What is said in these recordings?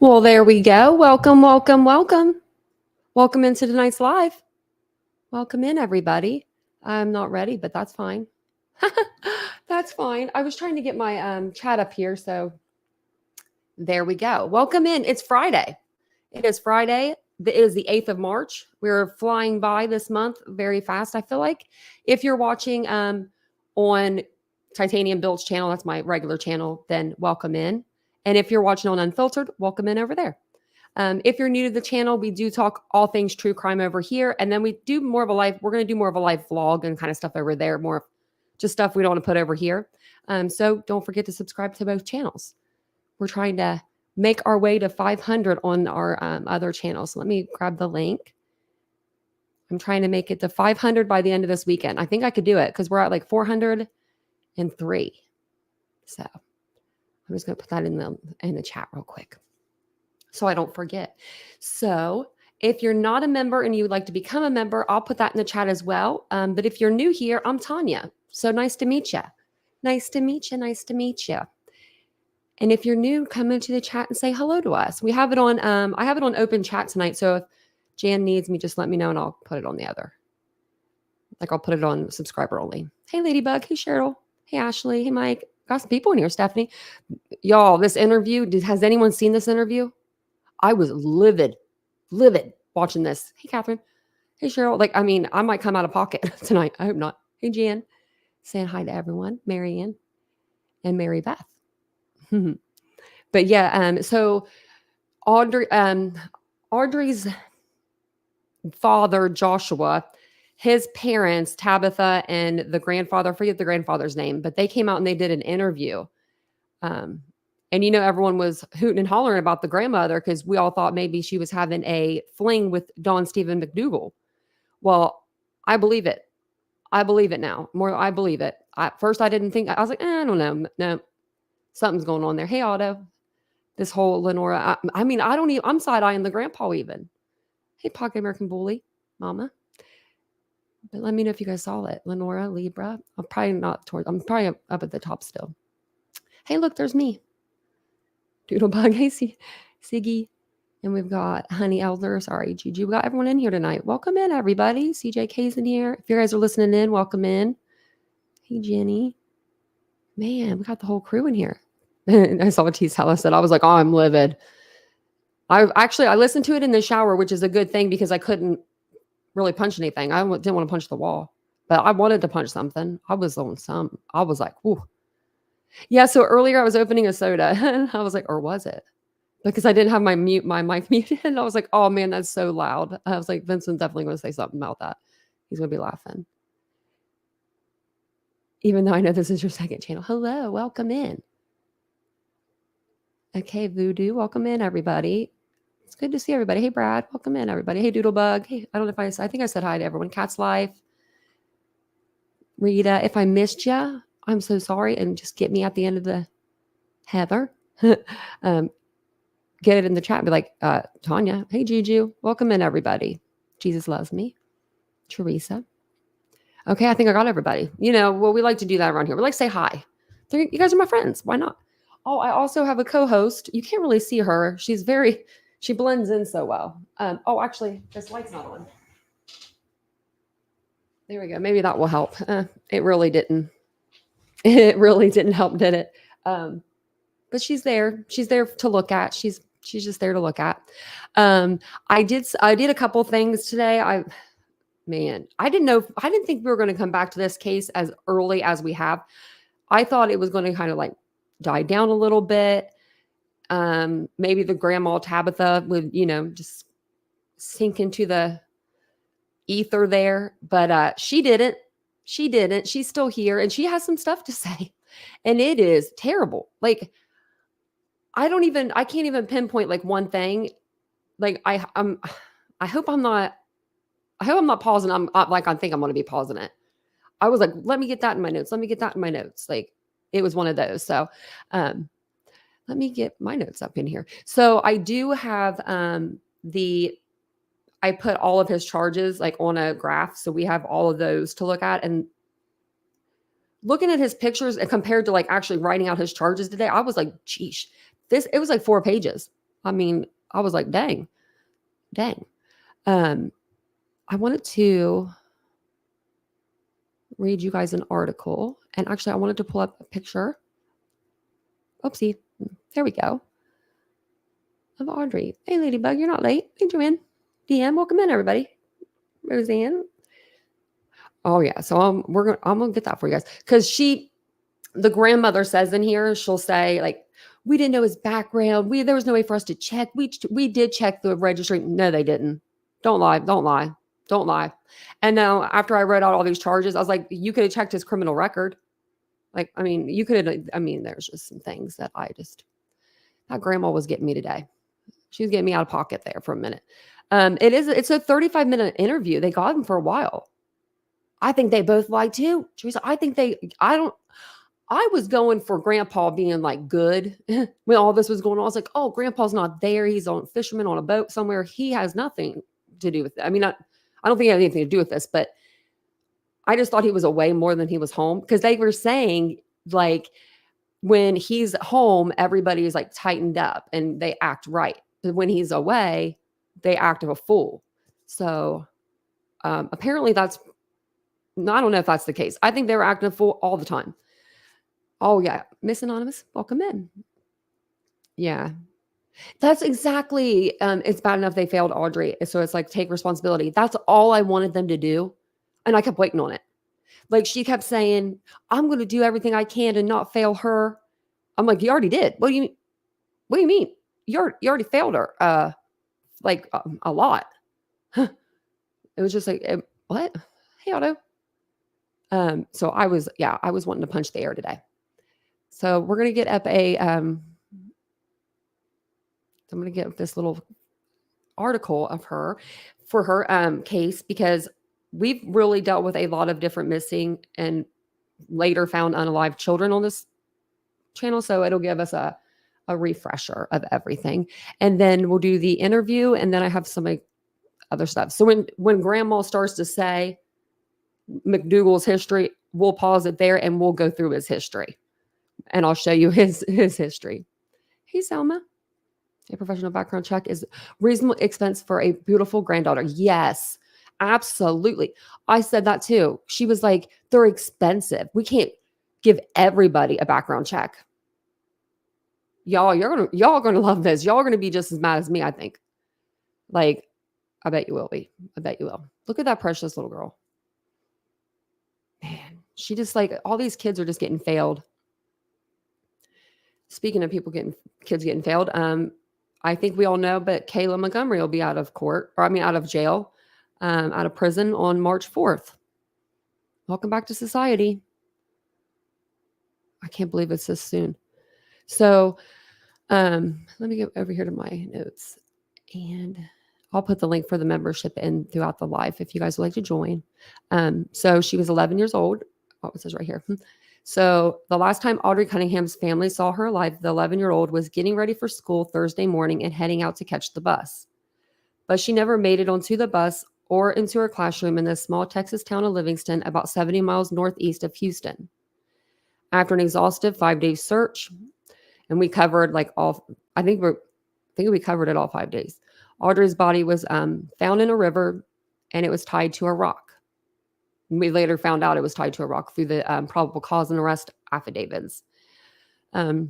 Well, there we go. Welcome, welcome, welcome. Welcome into tonight's live. Welcome in, everybody. I'm not ready, but that's fine. That's fine. I was trying to get my chat up here, so there we go. Welcome in. It's Friday. It is Friday. It is the 8th of March. We're flying by this month very fast, I feel like. If you're watching on Titanium Build's channel, that's my regular channel, then welcome in. And if you're watching on Unfiltered, welcome in over there. If you're new to the channel, we do talk all things true crime over here. And then we do more of a live, we're going to do more of a live vlog and kind of stuff over there, more just stuff we don't want to put over here. So don't forget to subscribe to both channels. We're trying to make our way to 500 on our other channels. So let me grab the link. I'm trying to make it to 500 by the end of this weekend. I think I could do it because we're at like 403. So I'm just going to put that in the chat real quick so I don't forget. So if you're not a member and you would like to become a member, I'll put that in the chat as well. But if you're new here, I'm Tanya. So nice to meet you. Nice to meet you. Nice to meet you. And if you're new, come into the chat and say hello to us. We have it on, I have it on open chat tonight. So if Jan needs me, just let me know and I'll put it on the other. Like I'll put it on subscriber only. Hey, Ladybug. Hey, Cheryl. Hey, Ashley. Hey, Mike. Got some people in here, Stephanie. Y'all, this interview, has anyone seen this interview? I was livid watching this. Hey, Catherine. Hey, Cheryl. Like, I mean, I might come out of pocket tonight. I hope not. Hey, Jan. Saying hi to everyone. Marianne and Mary Beth. But yeah, so Audrey's father, Joshua, his parents, Tabitha and the grandfather, I forget the grandfather's name, but they came out and they did an interview. And, you know, everyone was hooting and hollering about the grandmother because we all thought maybe she was having a fling with Don Steven McDougal. Well, I believe it. I believe it now. I believe it. At first, I didn't think, I was like, I don't know. No, something's going on there. Hey, Otto. This whole Lenora. I mean, I don't even, I'm side-eyeing the grandpa even. Hey, Pocket American Bully, Mama. But let me know if you guys saw it. Lenora, Libra. I'm probably up at the top still. Hey, look, there's me. Doodlebug. Hey, Siggy. And we've got Honey Elder. Sorry, Gigi. We got everyone in here tonight. Welcome in, everybody. CJK's in here. If you guys are listening in, welcome in. Hey, Jenny. Man, we got the whole crew in here. I saw what T Sally said. I was like, oh, I'm livid. I listened to it in the shower, which is a good thing because I couldn't really punch anything. I didn't want to punch the wall, but I wanted to punch something. I was on some. I was like, whoo. Yeah, so earlier I was opening a soda and I was like, or was it? Because I didn't have my mic muted. And I was like, oh man, that's so loud. I was like, Vincent's definitely going to say something about that. He's going to be laughing. Even though I know this is your second channel. Hello, welcome in. Okay, Voodoo, welcome in, everybody. It's good to see everybody. Hey, Brad, welcome in, everybody. Hey, Doodlebug. Hey, I don't know if I think I said hi to everyone. Cat's Life. Rita, if I missed you, I'm so sorry. And just get me at the end of the Heather. Get it in the chat and be like, Tanya. Hey, Juju. Welcome in, everybody. Jesus loves me. Teresa. Okay, I think I got everybody. You know, well, we like to do that around here. We like to say hi. You guys are my friends. Why not? Oh, I also have a co-host. You can't really see her. She blends in so well. Oh, actually, this light's not on. There we go. Maybe that will help. It really didn't. It really didn't help, did it? But she's there. She's there to look at. She's just there to look at. I did a couple things today. I didn't think we were going to come back to this case as early as we have. I thought it was going to kind of like die down a little bit. Maybe the grandma Tabitha would, just sink into the ether there, but she didn't. She's still here and she has some stuff to say, and it is terrible. Like, I can't even pinpoint like one thing. Like I hope I'm not pausing. I think I'm going to be pausing it. I was like, let me get that in my notes. Like, it was one of those. So, let me get my notes up in here. So I do have I put all of his charges like on a graph. So we have all of those to look at, and looking at his pictures and compared to like actually writing out his charges today, I was like, geesh, it was like 4 pages. I mean, I was like, dang. I wanted to read you guys an article. And actually, I wanted to pull up a picture. Oopsie. There we go. Of Audrii. Hey, Ladybug, you're not late. Hey, Joanne. DM, welcome in, everybody. Roseanne. Oh, yeah. So I'm gonna get that for you guys. Because the grandmother says in here, she'll say, like, we didn't know his background. There was no way for us to check. We did check the registry. No, they didn't. Don't lie. And now after I read out all these charges, I was like, you could have checked his criminal record. Like, I mean, there's just some things that that grandma was getting me today. She was getting me out of pocket there for a minute. It's a 35-minute interview. They got him for a while. I think they both lied too. Teresa, I was going for grandpa being like good when all this was going on. I was like, oh, grandpa's not there. He's on fisherman on a boat somewhere. He has nothing to do with it. I mean, I don't think he had anything to do with this, but I just thought he was away more than he was home, because they were saying like when he's home, everybody is like tightened up and they act right. But when he's away, they act a fool. So apparently I don't know if that's the case. I think they were acting a fool all the time. Oh, yeah. Miss Anonymous, welcome in. Yeah. That's exactly, it's bad enough they failed Audrii. So it's like, take responsibility. That's all I wanted them to do. And I kept waiting on it. Like, she kept saying, I'm going to do everything I can to not fail her. I'm like, you already did. What do you mean? You already failed her. A lot. Huh. It was just like, what? Hey, Otto. So I was wanting to punch the air today. So we're going to get up I'm going to get this little article of her for her case, because we've really dealt with a lot of different missing and later found unalive children on this channel. So it'll give us a refresher of everything. And then we'll do the interview, and then I have some other stuff. So when grandma starts to say McDougal's history, we'll pause it there and we'll go through his history. And I'll show you his history. Hey, Selma. A professional background check is reasonable expense for a beautiful granddaughter. Yes, absolutely. I said that too. She was like, they're expensive. We can't give everybody a background check. Y'all gonna love this. Y'all are gonna be just as mad as me, I think. Like, I bet you will be. I bet you will. Look at that precious little girl. Man, she just like, all these kids are just getting failed. Speaking of kids getting failed, I think we all know, but Kayla Montgomery will be out of jail, out of prison on March 4th. Welcome back to society. I can't believe it's this soon. So let me get over here to my notes, and I'll put the link for the membership in throughout the live if you guys would like to join. So she was 11 years old. Oh, it says right here. So the last time Audrii Cunningham's family saw her alive, the 11-year-old was getting ready for school Thursday morning and heading out to catch the bus. But she never made it onto the bus or into her classroom in the small Texas town of Livingston, about 70 miles northeast of Houston. After an exhaustive 5-day search, and we covered I think we covered it all 5 days. Audrii's body was found in a river, and it was tied to a rock. We later found out it was tied to a rock through the probable cause and arrest affidavits. And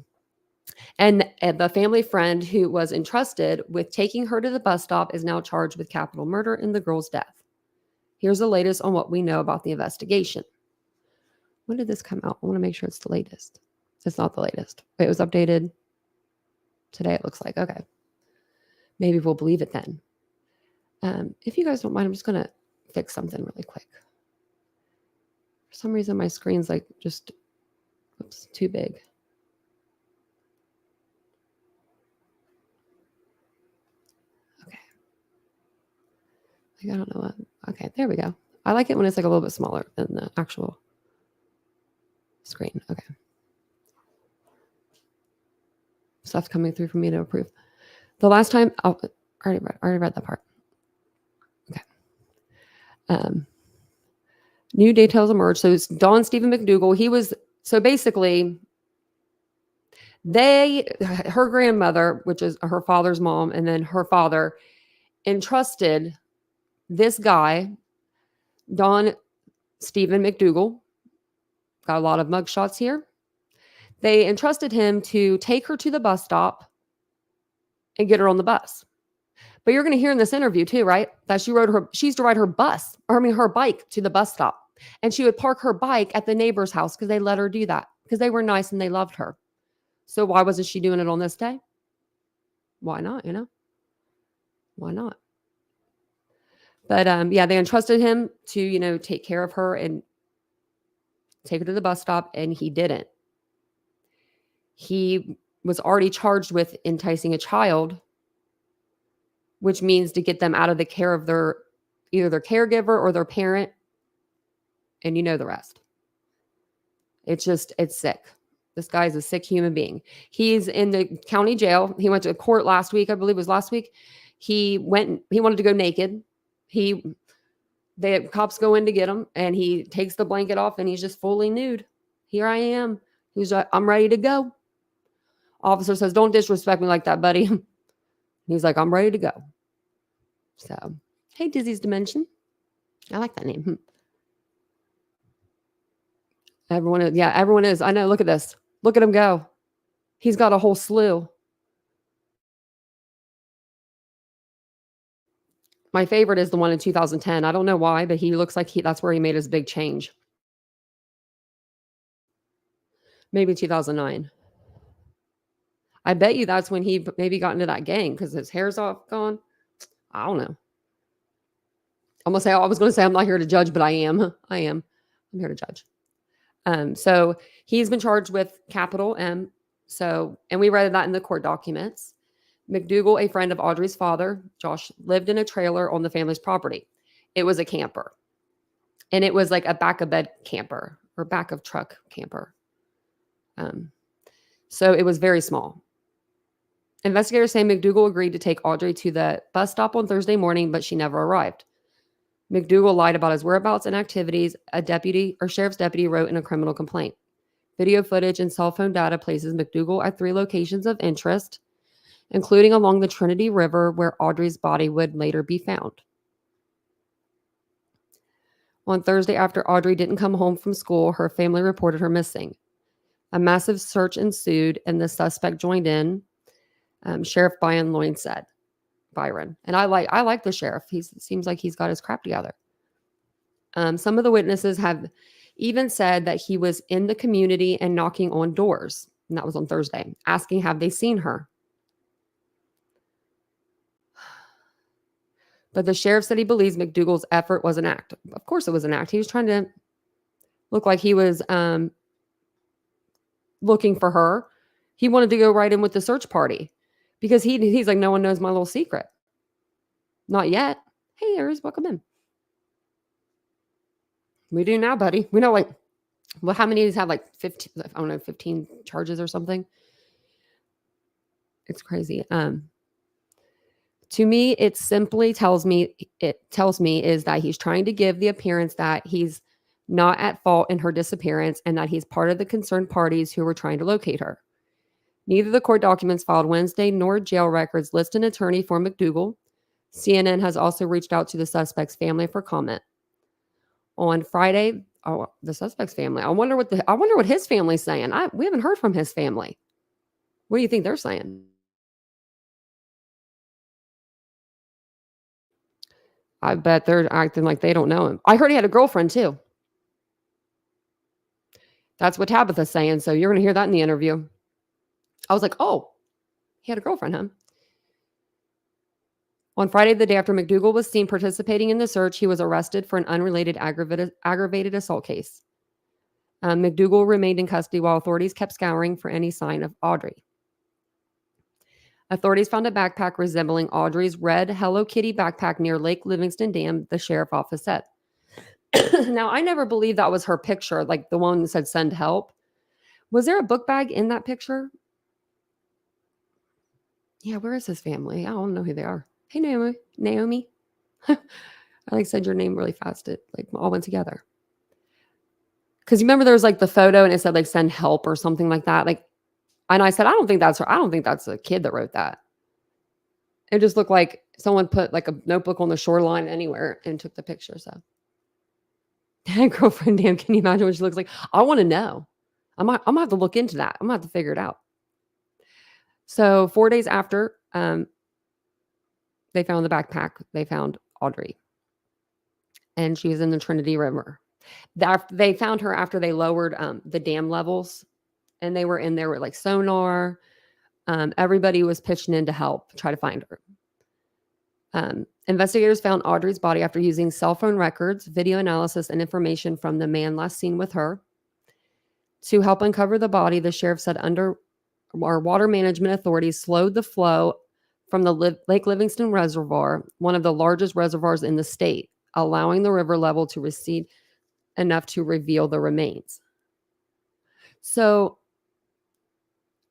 the family friend who was entrusted with taking her to the bus stop is now charged with capital murder in the girl's death. Here's the latest on what we know about the investigation. When did this come out? I want to make sure it's the latest. It's not the latest. It was updated today, it looks like. Okay. Maybe we'll believe it then. If you guys don't mind, I'm just going to fix something really quick. For some reason, my screen's like just, too big. Okay. I don't know what. Okay, there we go. I like it when it's like a little bit smaller than the actual screen. Okay. Stuff coming through for me to approve. The last time, I already read that part. Okay. New details emerged. So it's Don Steven McDougal. He was, so basically, Her grandmother, which is her father's mom, and then her father, entrusted this guy, Don Steven McDougal, got a lot of mugshots here. They entrusted him to take her to the bus stop and get her on the bus. But you're going to hear in this interview too, right? That she used to ride her her bike to the bus stop. And she would park her bike at the neighbor's house because they let her do that because they were nice and they loved her. So why wasn't she doing it on this day? Why not? Why not? But they entrusted him to, take care of her and take her to the bus stop, and he didn't. He was already charged with enticing a child, which means to get them out of the care of either their caregiver or their parent. And you know the rest. It's sick. This guy's a sick human being. He's in the county jail. He went to court last week. I believe it was last week. He wanted to go naked. The cops go in to get him, and he takes the blanket off, and he's just fully nude. Here I am. He's like, I'm ready to go. Officer says, don't disrespect me like that, buddy. He's like, I'm ready to go. So, hey, Dizzy's Dimension. I like that name. Everyone is. I know. Look at this. Look at him go. He's got a whole slew. My favorite is the one in 2010. I don't know why, but he looks like that's where he made his big change. Maybe 2009. I bet you that's when he maybe got into that gang because his hair's gone. I don't know. I was going to say I'm not here to judge, but I am. I'm here to judge. So he's been charged with capital M. And we read that in the court documents. McDougal, a friend of Audrey's father, Josh, lived in a trailer on the family's property. It was a camper. And it was like a back of bed camper or back of truck camper. So it was very small. Investigators say McDougal agreed to take Audrey to the bus stop on Thursday morning, but she never arrived. McDougal lied about his whereabouts and activities, a sheriff's deputy wrote in a criminal complaint. Video footage and cell phone data places McDougal at 3 locations of interest, including along the Trinity River, where Audrey's body would later be found. On Thursday, after Audrey didn't come home from school, her family reported her missing. A massive search ensued, and the suspect joined in, Sheriff Byron Lloyd said. Byron. And I like the sheriff. He seems like he's got his crap together. Some of the witnesses have even said that he was in the community and knocking on doors. And that was on Thursday, asking, have they seen her? But the sheriff said he believes McDougal's effort was an act. Of course it was an act. He was trying to look like he was looking for her. He wanted to go right in with the search party because he's like, no one knows my little secret. Not yet. Hey, Aries, welcome in. We do now, buddy. We know how many of these have 15, I don't know, 15 charges or something. It's crazy. To me, it simply tells me is that he's trying to give the appearance that he's not at fault in her disappearance and that he's part of the concerned parties who were trying to locate her. Neither the court documents filed Wednesday nor jail records list an attorney for McDougal. CNN has also reached out to the suspect's family for comment. On Friday, the suspect's family. I wonder what his family's saying. We haven't heard from his family. What do you think they're saying? I bet they're acting like they don't know him. I heard he had a girlfriend too. That's what Tabitha's saying. So you're going to hear that in the interview. I was like, oh, he had a girlfriend, huh? On Friday, the day after McDougal was seen participating in the search, he was arrested for an unrelated aggravated assault case. McDougal remained in custody while authorities kept scouring for any sign of Audrey. Authorities found a backpack resembling Audrey's red Hello Kitty backpack near Lake Livingston Dam, the sheriff office said. Now, I never believed that was her picture, like the one that said send help. Was there a book bag in that picture? Yeah, where is his family? I don't know who they are. Hey, Naomi. I said your name really fast. It all went together. Because you remember there was the photo and it said send help or something like that. And I said, I don't think that's her. I don't think that's a kid that wrote that. It just looked like someone put like a notebook on the shoreline anywhere and took the picture. So, girlfriend, damn, can you imagine what she looks like? I want to know. I'm gonna have to look into that. I'm gonna have to figure it out. So 4 days after they found the backpack, they found Audrii, and she was in the Trinity River. They found her after they lowered the dam levels, and they were in there with like sonar. Everybody was pitching in to help try to find her. Investigators found Audrei's body after using cell phone records, video analysis, and information from the man last seen with her. To help uncover the body, the sheriff said water management authorities slowed the flow from the Lake Livingston Reservoir, one of the largest reservoirs in the state, allowing the river level to recede enough to reveal the remains. So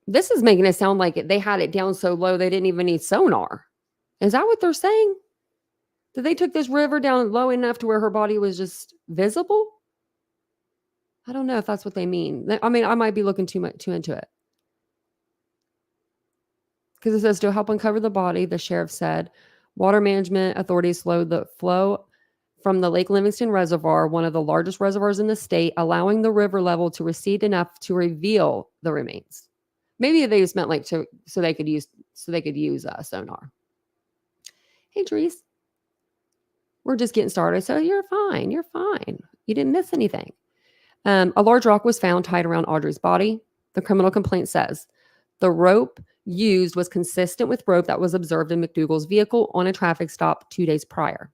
this is making it sound like they had it down so low they didn't even need sonar. Is that what they're saying? That they took this river down low enough to where her body was just visible? I don't know if that's what they mean. I mean, I might be looking too into it. Because it says to help uncover the body, the sheriff said, water management authorities slowed the flow from the Lake Livingston Reservoir, one of the largest reservoirs in the state, allowing the river level to recede enough to reveal the remains. Maybe they just meant like so they could use sonar. Hey, Dries, we're just getting started, so you're fine. You're fine. You didn't miss anything. A large rock was found tied around Audrei's body. The criminal complaint says the rope used was consistent with rope that was observed in McDougal's vehicle on a traffic stop 2 days prior.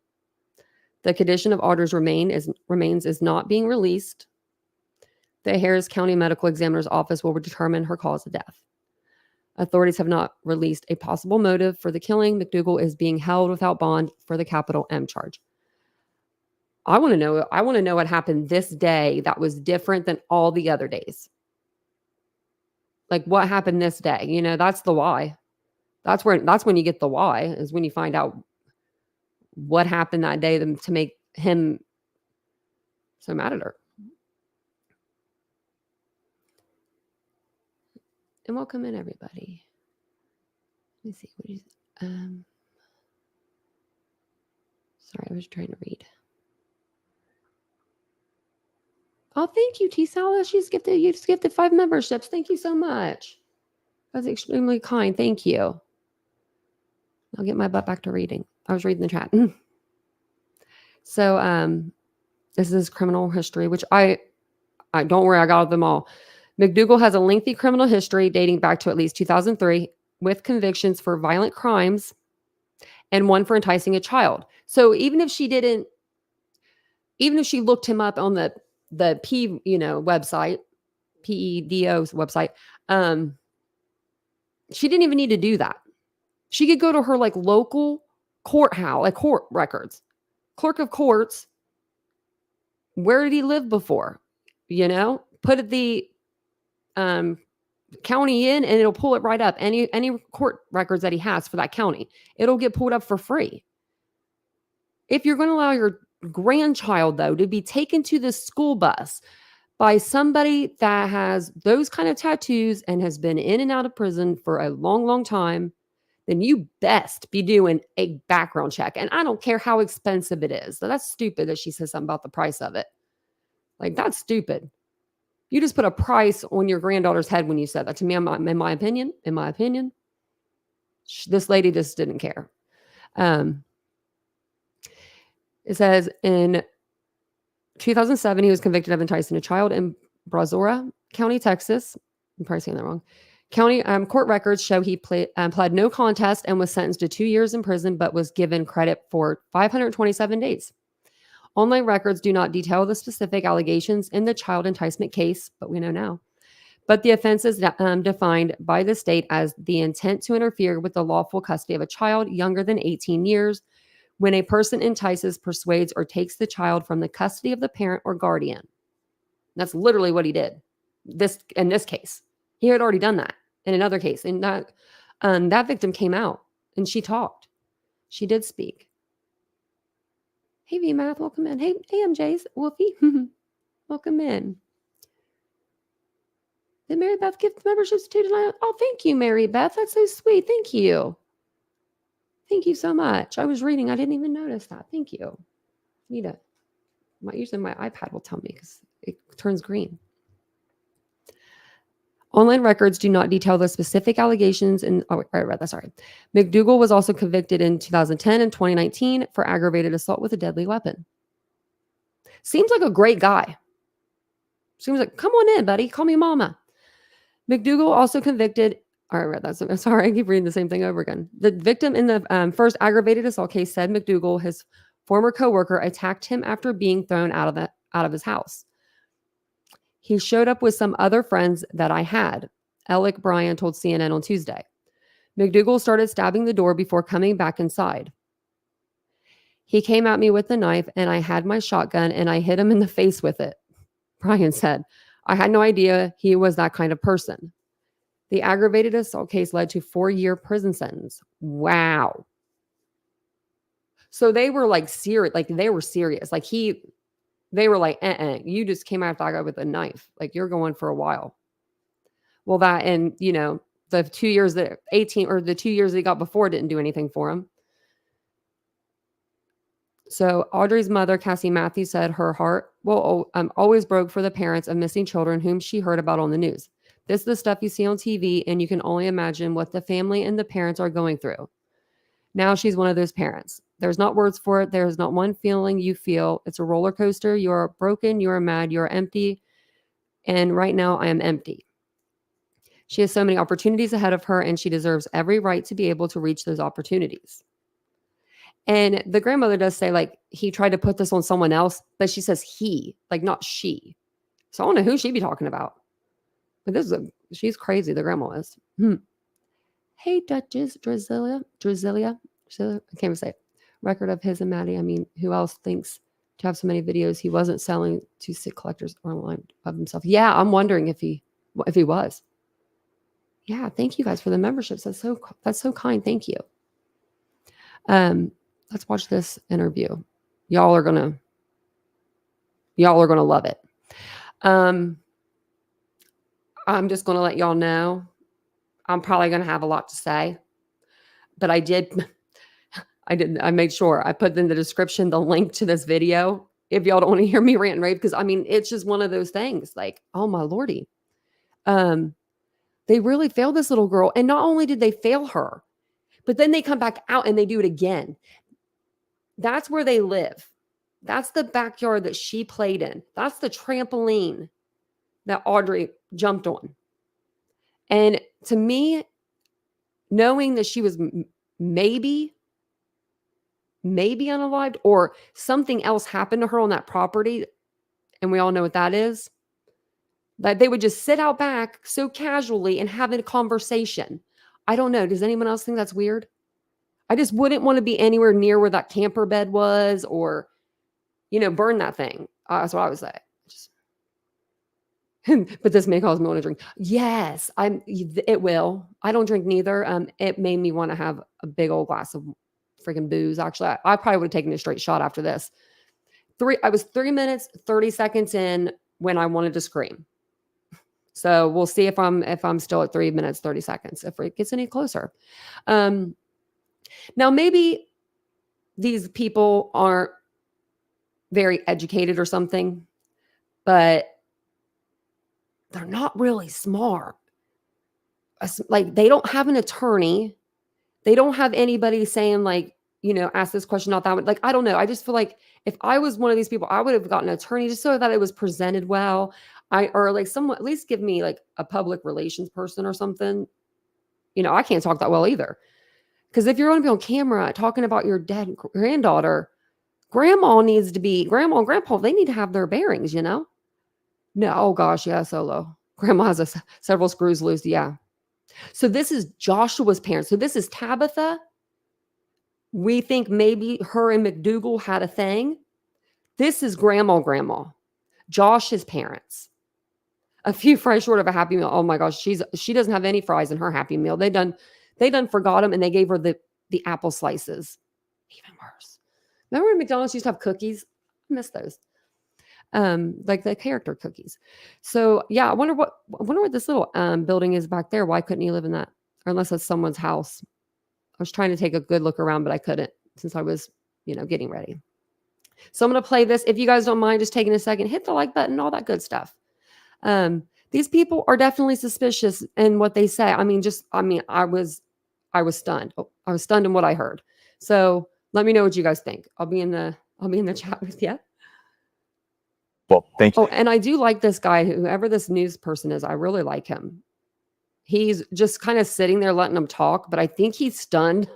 The condition of Audrei's remains is not being released. The Harris County Medical Examiner's Office will determine her cause of death. Authorities have not released a possible motive for the killing. McDougal is being held without bond for the capital M charge. I want to know what happened this day that was different than all the other days. Like what happened this day? You know, that's the why. That's when you get the why, is when you find out what happened that day to make him so mad at her. And welcome in, everybody. Let me see. Sorry, I was trying to read. Oh, thank you, T-Sala. You just gifted 5 memberships. Thank you so much. That's extremely kind. Thank you. I'll get my butt back to reading. I was reading the chat. So this is criminal history, which I don't worry, I got them all. McDougal has a lengthy criminal history dating back to at least 2003 with convictions for violent crimes and one for enticing a child. So even if she looked him up on the website, PEDO's website, she didn't even need to do that. She could go to her like local courthouse, like court records, clerk of courts. Where did he live before? Put the county in, and it'll pull it right up. Any court records that he has for that county, it'll get pulled up for free. If you're going to allow your grandchild, though, to be taken to the school bus by somebody that has those kind of tattoos and has been in and out of prison for a long, long time, then you best be doing a background check. And I don't care how expensive it is. So that's stupid that she says something about the price of it. Like, that's stupid. You just put a price on your granddaughter's head when you said that to me. In my opinion, this lady just didn't care. It says in 2007, he was convicted of enticing a child in Brazoria County, Texas. I'm probably saying that wrong. County court records show he pled no contest and was sentenced to 2 years in prison, but was given credit for 527 days. Online records do not detail the specific allegations in the child enticement case, but we know now. But the offense is defined by the state as the intent to interfere with the lawful custody of a child younger than 18 years when a person entices, persuades, or takes the child from the custody of the parent or guardian. That's literally what he did. In this case, he had already done that in another case. And that victim came out and she talked. She did speak. Hey, V-Math, welcome in. Hey, MJ's, Wolfie, welcome in. Did Mary Beth give memberships too tonight? Oh, thank you, Mary Beth. That's so sweet. Thank you. Thank you so much. I was reading. I didn't even notice that. Thank you. Need it. Usually my iPad will tell me because it turns green. Online records do not detail the specific allegations. I read that. Sorry. McDougal was also convicted in 2010 and 2019 for aggravated assault with a deadly weapon. Seems like a great guy. Seems like, come on in, buddy. Call me mama. McDougal also convicted. I read that. Sorry, I keep reading the same thing over again. The victim in the first aggravated assault case said McDougal, his former coworker, attacked him after being thrown out of his house. He showed up with some other friends that I had, Alec Bryan told CNN on Tuesday. McDougal started stabbing the door before coming back inside. He came at me with the knife and I had my shotgun and I hit him in the face with it, Bryan said. I had no idea he was that kind of person. The aggravated assault case led to 4-year prison sentence. Wow. So they were like serious, they were serious. They were like, you just came after that guy with a knife. Like, you're going for a while. Well, that, and the 2 years that 18 or the 2 years that he got before didn't do anything for him. So Audrey's mother, Cassie Matthews, said her heart always broke for the parents of missing children whom she heard about on the news. This is the stuff you see on TV, and you can only imagine what the family and the parents are going through. Now she's one of those parents. There's not words for it. There's not one feeling you feel. It's a roller coaster. You are broken. You are mad. You are empty. And right now I am empty. She has so many opportunities ahead of her, and she deserves every right to be able to reach those opportunities. And the grandmother does say, he tried to put this on someone else, but she says he, not she. So I don't know who she'd be talking about. But she's crazy, the grandma is. Hey, Duchess, Drasilia. I can't even say it. Record of his and Maddie. I mean, who else thinks to have so many videos he wasn't selling to sick collectors online of himself? Yeah, I'm wondering if he was. Yeah, thank you guys for the memberships. That's so kind. Thank you. Let's watch this interview. Y'all are gonna love it. I'm just gonna let y'all know I'm probably gonna have a lot to say, but I made sure I put in the description the link to this video if y'all don't want to hear me rant and rave, because it's just one of those things. Oh my lordy. They really failed this little girl, and not only did they fail her, but then they come back out and they do it again. That's where they live. That's the backyard that she played in. That's the trampoline that Audrey jumped on. And to me, knowing that she was maybe unalived, or something else happened to her on that property, and we all know what that is, that they would just sit out back so casually and have a conversation. I don't know. Does anyone else think that's weird? I just wouldn't want to be anywhere near where that camper bed was, or, burn that thing. That's what I would say. But this may cause me want to drink. Yes, it will. I don't drink neither. It made me want to have a big old glass of freaking booze. Actually, I probably would have taken a straight shot after this. I was 3 minutes, 30 seconds in when I wanted to scream. So we'll see if I'm still at 3 minutes, 30 seconds, if it gets any closer. Now, maybe these people aren't very educated or something, but they're not really smart. They don't have an attorney. They don't have anybody saying ask this question, not that one. I don't know. I just feel like if I was one of these people, I would have gotten an attorney just so that it was presented well. Someone at least give me a public relations person or something. I can't talk that well either. Because if you're going to be on camera talking about your dead granddaughter, grandma and grandpa, they need to have their bearings, No, oh gosh, yeah, Solo. Grandma has several screws loose, yeah. So this is Joshua's parents. So this is Tabitha. We think maybe her and McDougal had a thing. This is grandma. Josh's parents. A few fries short of a Happy Meal. Oh my gosh, she doesn't have any fries in her Happy Meal. They done forgot them, and they gave her the apple slices. Even worse. Remember when McDonald's used to have cookies? I miss those. like the character cookies. So yeah, I wonder what this little building is back there. Why couldn't he live in that? Or unless it's someone's house. I was trying to take a good look around, but I couldn't since I was, getting ready. So I'm going to play this. If you guys don't mind just taking a second, hit the like button, all that good stuff. These people are definitely suspicious in what they say. I was stunned. I was stunned in what I heard. So let me know what you guys think. I'll be in the chat with you. Well, thank you. Oh, and I do like this guy, whoever this news person is. I really like him. He's just kind of sitting there letting them talk, but I think he's stunned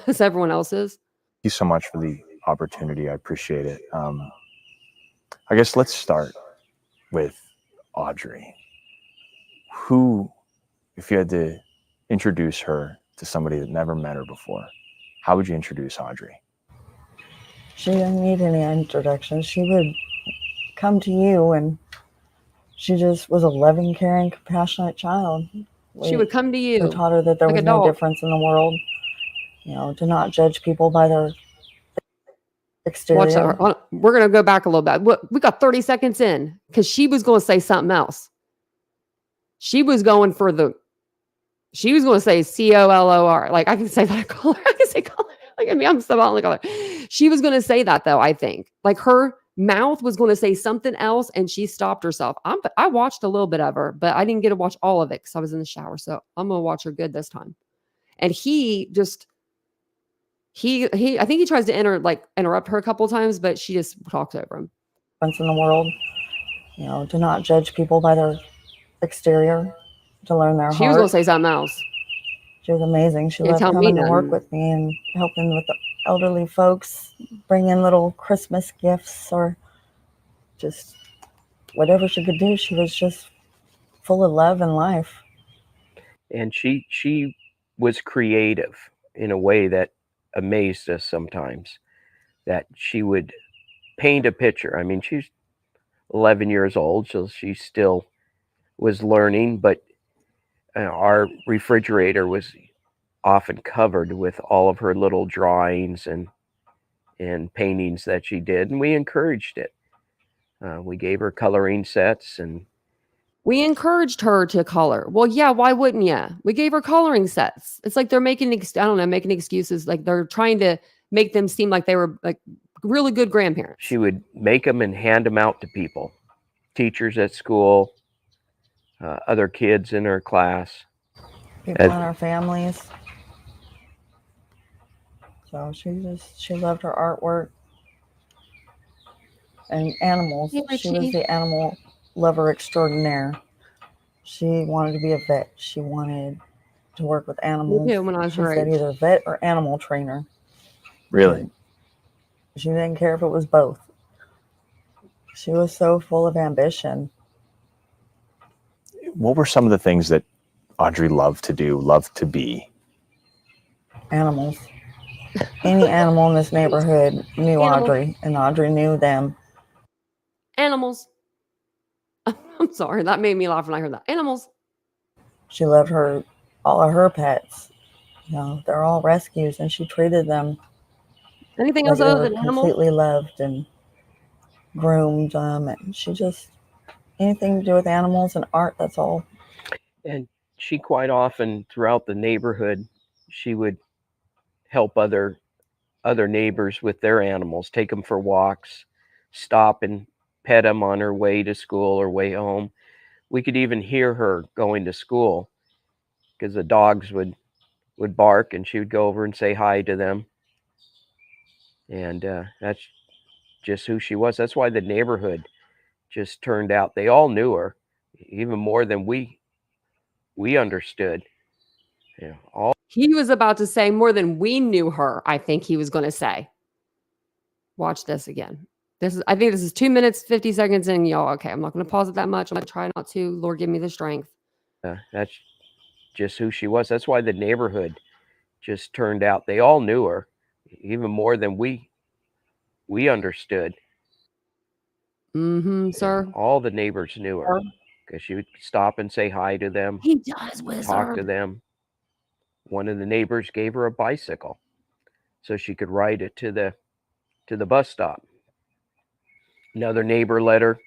as everyone else is. Thank you so much for the opportunity. I appreciate it. I guess let's start with Audrii. Who, if you had to introduce her to somebody that never met her before, how would you introduce Audrii? She didn't need any introduction. She would come to you, and she just was a loving, caring, compassionate child. She would come to you. We taught her that there was no difference in the world. To not judge people by their exterior. Watch that. We're going to go back a little bit. We got 30 seconds in because she was going to say something else. She was going to say COLOR. Like I can say that color. I can say color. Like I'm so on the color. She was going to say that though. I think like her mouth was going to say something else, and she stopped herself. I watched a little bit of her, but I didn't get to watch all of it because I was in the shower. So I'm going to watch her good this time. And he just. I think he tries to interrupt her a couple of times, but she just talks over him. In the world, to not judge people by their exterior, to learn their heart. She was going to say something else. She was amazing. She loved coming to work with me and helping with the elderly folks, bring in little Christmas gifts or just whatever she could do. She was just full of love and life. And she was creative in a way that amazed us sometimes, that she would paint a picture. I mean, she's 11 years old, so she still was learning, but our refrigerator was often covered with all of her little drawings and paintings that she did, and we encouraged it. We gave her coloring sets, and we encouraged her to color. Well, yeah, why wouldn't you? We gave her coloring sets. It's like they're making excuses. Like they're trying to make them seem like they were like really good grandparents. She would make them and hand them out to people, teachers at school, other kids in her class. People in our families. So she loved her artwork and animals. Hey, she was the animal lover extraordinaire. She wanted to be a vet. She wanted to work with animals. She said either vet or animal trainer. Really? She didn't care if it was both. She was so full of ambition. What were some of the things that Audrii loved to do, loved to be? Animals. Any animal in this neighborhood knew Audrii, and Audrii knew them. Animals. I'm sorry, that made me laugh when I heard that. Animals. She loved all of her pets. They're all rescues, and she treated them. Anything else other than animals? Completely loved and groomed them, and she just anything to do with animals and art. That's all. And she quite often throughout the neighborhood, she would help other neighbors with their animals, take them for walks, stop and pet them on her way to school or way home. We could even hear her going to school because the dogs would bark, and she would go over and say hi to them. And that's just who she was. That's why the neighborhood just turned out. They all knew her, even more than we understood. He was about to say more than we knew her. I think he was going to say. Watch this again. I think this is 2 minutes, 50 seconds in, y'all. Okay, I'm not going to pause it that much. I'm going to try not to. Lord, give me the strength. That's just who she was. That's why the neighborhood just turned out. They all knew her, even more than we understood. Sir. All the neighbors knew her because she would stop and say hi to them. He does, Wizard. Talk to them. One of the neighbors gave her a bicycle so she could ride it to the bus stop. Another neighbor let her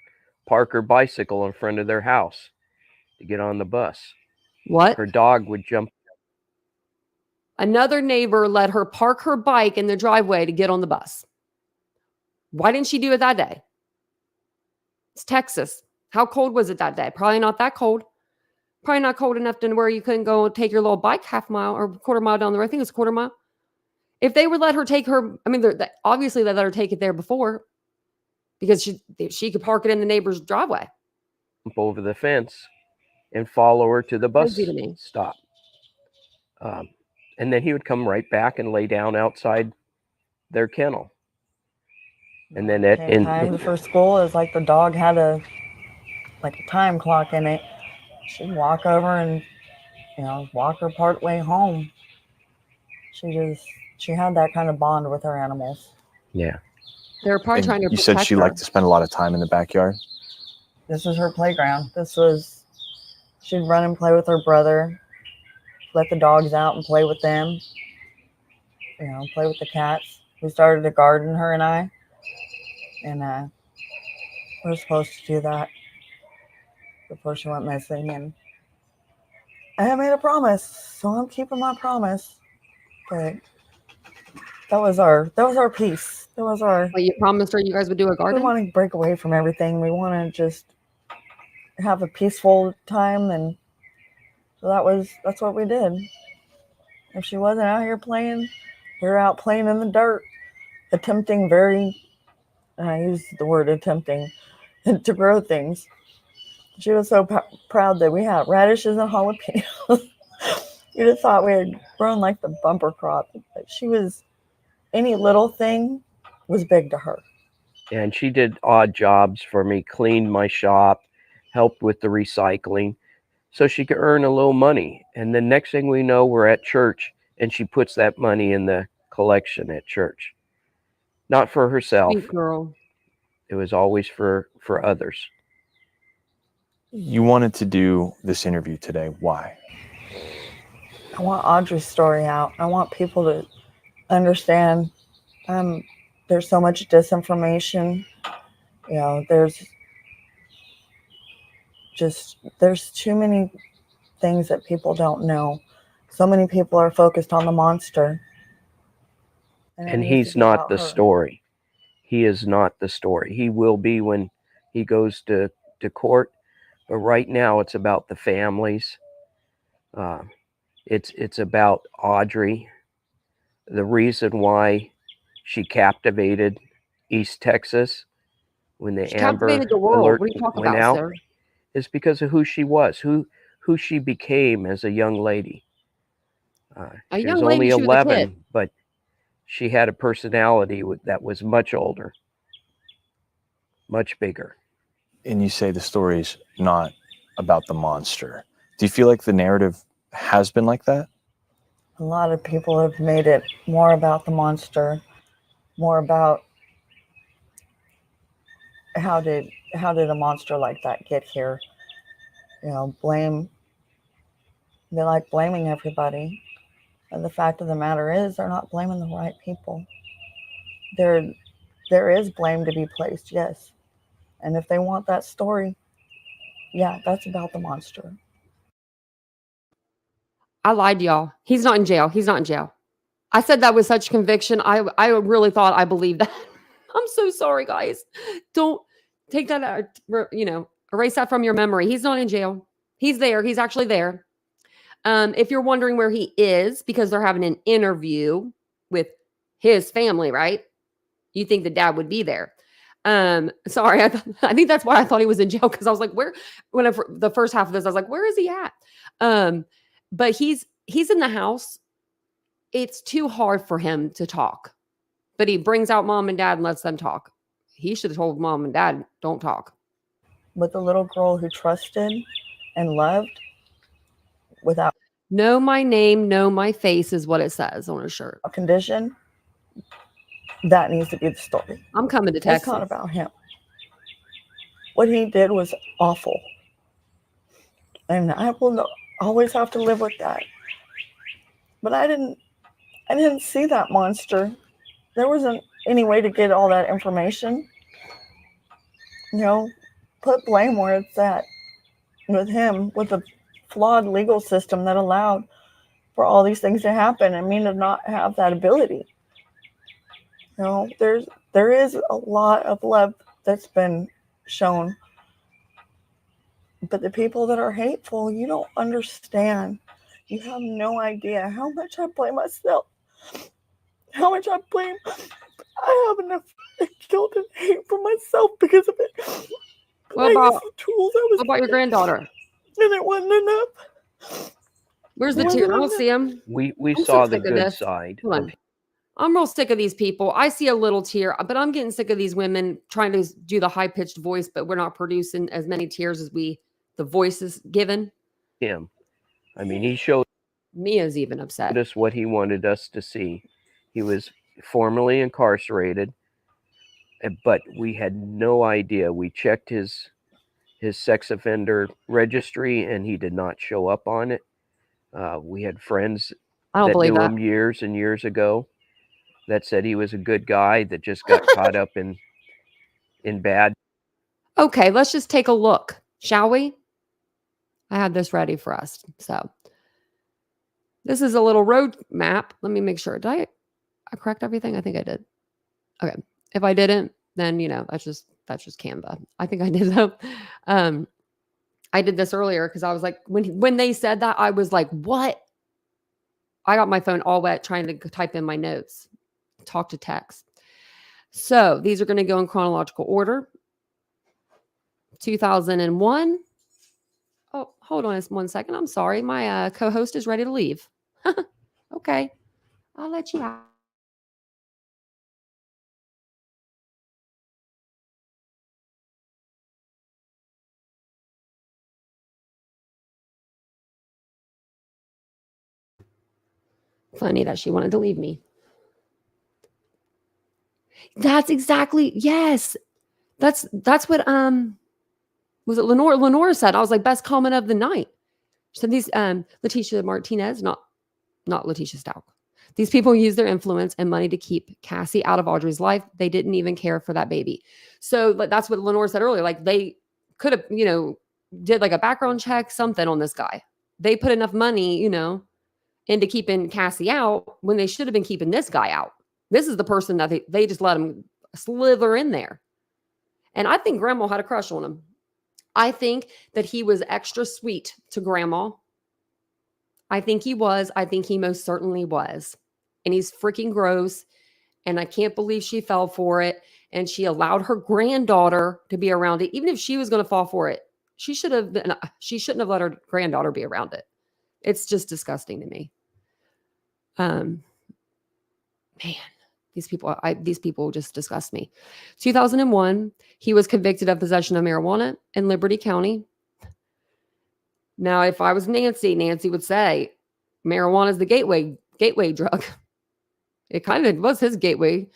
park her bicycle in front of their house to get on the bus. What? Her dog would jump. Another neighbor let her park her bike in the driveway to get on the bus. Why didn't she do it that day? It's Texas. How cold was it that day? Probably not that cold. Probably not cold enough to where you couldn't go take your little bike half mile or quarter mile down the road. I think it's a quarter mile. If they would let her take her, I mean, obviously they let her take it there before because she could park it in the neighbor's driveway. Over the fence and follow her to the bus stop. And then he would come right back and lay down outside their kennel. And then time for school is like the dog had a time clock in it. She'd walk over and walk her part way home. She had that kind of bond with her animals. Yeah. They were probably trying to protect her. You said she liked to spend a lot of time in the backyard? This was her playground. She'd run and play with her brother, let the dogs out and play with them, play with the cats. We started a garden, her and I, and we're supposed to do that before she went missing. And I had made a promise, so I'm keeping my promise. But that was our piece. That was our. Well, you promised her you guys would do a garden? We want to break away from everything. We want to just have a peaceful time, and so that's what we did. If she wasn't out here playing, we were out playing in the dirt, attempting and I use the word attempting, to grow things. She was so proud that we had radishes and jalapenos. You'd have thought we had grown like the bumper crop. But any little thing was big to her. And she did odd jobs for me, cleaned my shop, helped with the recycling, so she could earn a little money. And the next thing we know, we're at church, and she puts that money in the collection at church. Not for herself. Sweet girl. It was always for others. You wanted to do this interview today. Why? I want Audrey's story out. I want people to understand there's so much disinformation. There's too many things that people don't know. So many people are focused on the monster. And he's not the story. He is not the story. He will be when he goes to court. But right now it's about the families. It's about Audrey. The reason why she captivated East Texas when the Amber Alert went out is because of who she was, who she became as a young lady. She was only 11, but she had a personality that was much older, much bigger. And you say the story's not about the monster. Do you feel like the narrative has been like that? A lot of people have made it more about the monster, more about how did a monster like that get here? Blame. They like blaming everybody. And the fact of the matter is they're not blaming the right people. There is blame to be placed, yes. And if they want that story, yeah, that's about the monster. I lied to y'all. He's not in jail. He's not in jail. I said that with such conviction. I really thought I believed that. I'm so sorry, guys. Don't take that out, erase that from your memory. He's not in jail. He's there. He's actually there. If you're wondering where he is, because they're having an interview with his family, right? You think the dad would be there. Sorry. I think that's why I thought he was in jail. Cause I was like, the first half of this, I was like, where is he at? But he's in the house. It's too hard for him to talk, but he brings out mom and dad and lets them talk. He should have told mom and dad, don't talk. With the little girl who trusted and loved without. Know my name, know my face is what it says on her shirt. A condition. That needs to be the story. I'm coming to Texas. It's not about him. What he did was awful. And I will always have to live with that. But I didn't see that monster. There wasn't any way to get all that information. put blame where it's at with him, with a flawed legal system that allowed for all these things to happen and me to not have that ability. There is a lot of love that's been shown, but the people that are hateful, you don't understand. You have no idea how much I blame myself, how much I have enough guilt and hate for myself because of it. What about your granddaughter? And it wasn't enough. Where's the tear? I don't see him. We saw the good side. I'm real sick of these people. I see a little tear, but I'm getting sick of these women trying to do the high-pitched voice, but we're not producing as many tears as the voice is given. Him. I mean, he showed Mia's even upset. us what he wanted us to see. He was formerly incarcerated, but we had no idea. We checked his sex offender registry, and he did not show up on it. We had friends that knew him years and years ago that said he was a good guy that just got caught up in bad. Okay, let's just take a look, shall we? I had this ready for us. So this is a little road map. Let me make sure. Did I correct everything? I think I did. Okay. If I didn't, then that's just Canva. I think I did though. I did this earlier because I was like, when they said that, I was like, what? I got my phone all wet trying to type in my notes, talk to text. So these are going to go in chronological order. 2001. Oh, hold on 1 second. I'm sorry. My co-host is ready to leave. Okay. I'll let you out. Funny that she wanted to leave me. That's exactly, yes. That's what was it Lenore said. I was like, best comment of the night. She said these Letitia Martinez, not Letitia Stout. These people use their influence and money to keep Cassie out of Audrey's life. They didn't even care for that baby. So that's what Lenore said earlier. Like they could have, did like a background check, something on this guy. They put enough money, into keeping Cassie out when they should have been keeping this guy out. This is the person that they just let him slither in there. And I think Grandma had a crush on him. I think that he was extra sweet to Grandma. I think he was. I think he most certainly was. And he's freaking gross. And I can't believe she fell for it. And she allowed her granddaughter to be around it. Even if she was going to fall for it, she shouldn't have let her granddaughter be around it. It's just disgusting to me. Man, these people just disgust me. 2001, he was convicted of possession of marijuana in Liberty County. Now, if I was Nancy would say marijuana is the gateway drug. It kind of was his gateway.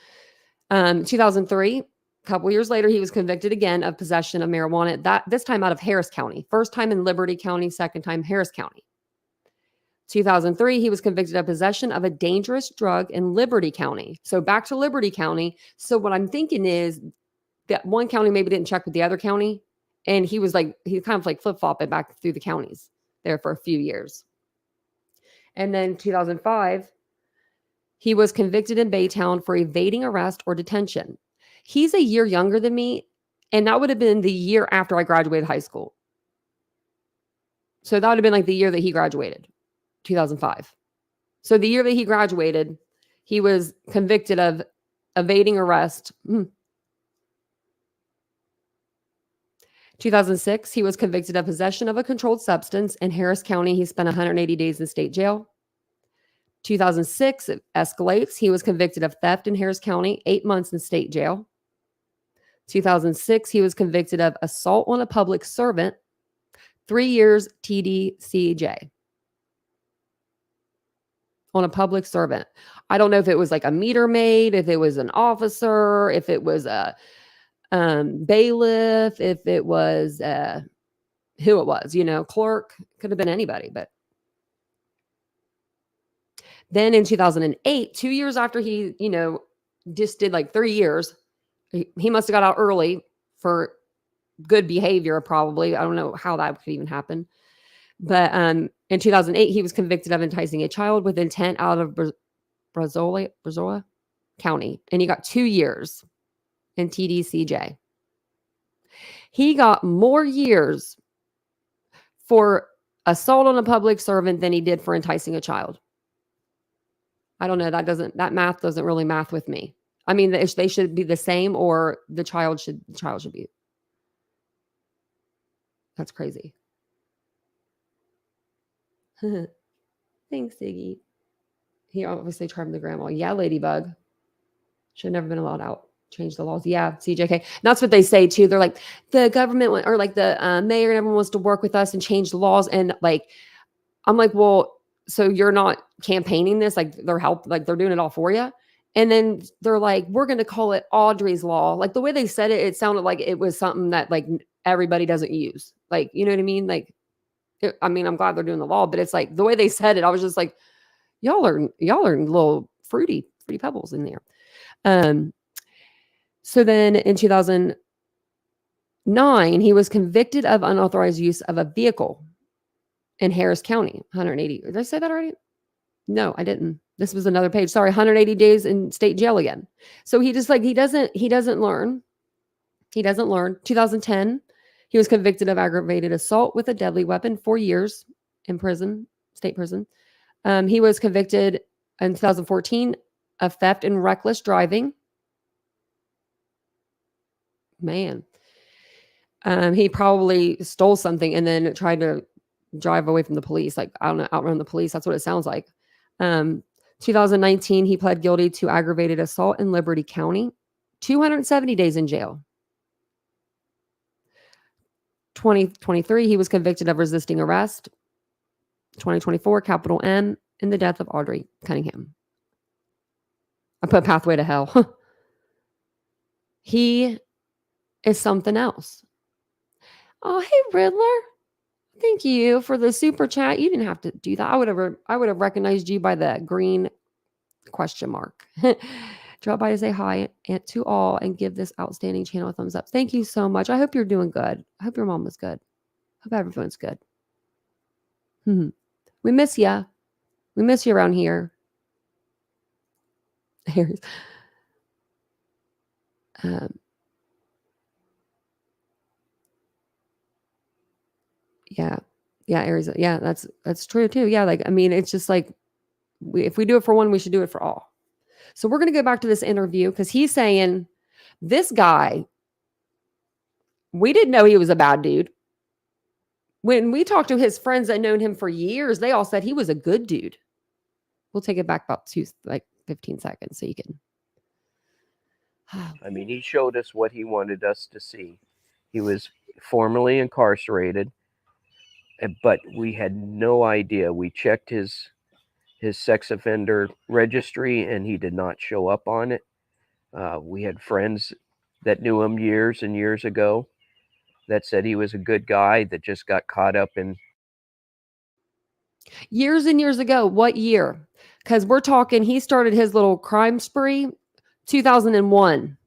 2003, a couple years later, he was convicted again of possession of marijuana, this time out of Harris County. First time in Liberty County, second time Harris County. 2003, he was convicted of possession of a dangerous drug in Liberty County. So back to Liberty County. So what I'm thinking is that one county maybe didn't check with the other county. And he kind of like flip-flopping back through the counties there for a few years. And then 2005, he was convicted in Baytown for evading arrest or detention. He's a year younger than me. And that would have been the year after I graduated high school. So that would have been like the year that he graduated. 2005. So the year that he graduated, he was convicted of evading arrest. 2006, he was convicted of possession of a controlled substance in Harris County. He spent 180 days in state jail. 2006, it escalates. He was convicted of theft in Harris County, 8 months in state jail. 2006, he was convicted of assault on a public servant, 3 years TDCJ. On a public servant. I don't know if it was like a meter maid, if it was an officer, if it was a bailiff, if it was who it was, clerk, could have been anybody. But then in 2008, 2 years after he, just did like 3 years, he must have got out early for good behavior, probably. I don't know how that could even happen. But in 2008, he was convicted of enticing a child with intent out of Brazoria County, and he got 2 years in TDCJ. He got more years for assault on a public servant than he did for enticing a child. I don't know. That math doesn't really math with me. I mean, they should be the same, or the child should be. That's crazy. Thanks, Ziggy. He obviously charmed the grandma. Yeah, Ladybug. Should have never been allowed out. Change the laws. Yeah, CJK. And that's what they say too. They're like, the government or like the mayor and everyone wants to work with us and change the laws. And like, I'm like, well, so you're not campaigning this? Like they're doing it all for you. And then they're like, we're going to call it Audrii's law. Like the way they said it, it sounded like it was something that like everybody doesn't use. Like, you know what I mean? Like, I'm glad they're doing the law, but it's like the way they said it, I was just like, y'all are little fruity pebbles in there. So then in 2009, he was convicted of unauthorized use of a vehicle in Harris County, 180. Did I say that already? No, I didn't. This was another page. Sorry, 180 days in state jail again. So he just like, he doesn't learn. He doesn't learn. 2010, he was convicted of aggravated assault with a deadly weapon, 4 years in prison, state prison. He was convicted in 2014 of theft and reckless driving. Man. He probably stole something and then tried to drive away from the police. Like, I don't know, outrun the police. That's what it sounds like. 2019, he pled guilty to aggravated assault in Liberty County, 270 days in jail. 2023, he was convicted of resisting arrest. 2024, capital N, in the death of Audrii Cunningham. I put pathway to hell. He is something else. Oh, hey, Riddler. Thank you for the super chat. You didn't have to do that. I would have recognized you by the green question mark. Drop by to say hi and to all and give this outstanding channel a thumbs up. Thank you so much. I hope you're doing good. I hope your mom was good. Hope everyone's good. We miss you. We miss you around here. Here's yeah, Arizona. Yeah, that's true too. Yeah, like, I mean, it's just like, if we do it for one, we should do it for all. So we're going to go back to this interview because he's saying this guy, we didn't know he was a bad dude. When we talked to his friends that known him for years, they all said he was a good dude. We'll take it back about 15 seconds so you can. I mean, he showed us what he wanted us to see. He was formerly incarcerated, but we had no idea. We checked his sex offender registry and he did not show up on it. We had friends that knew him years and years ago that said he was a good guy that just got caught up in. Years and years ago. What year? Because we're talking, he started his little crime spree 2001.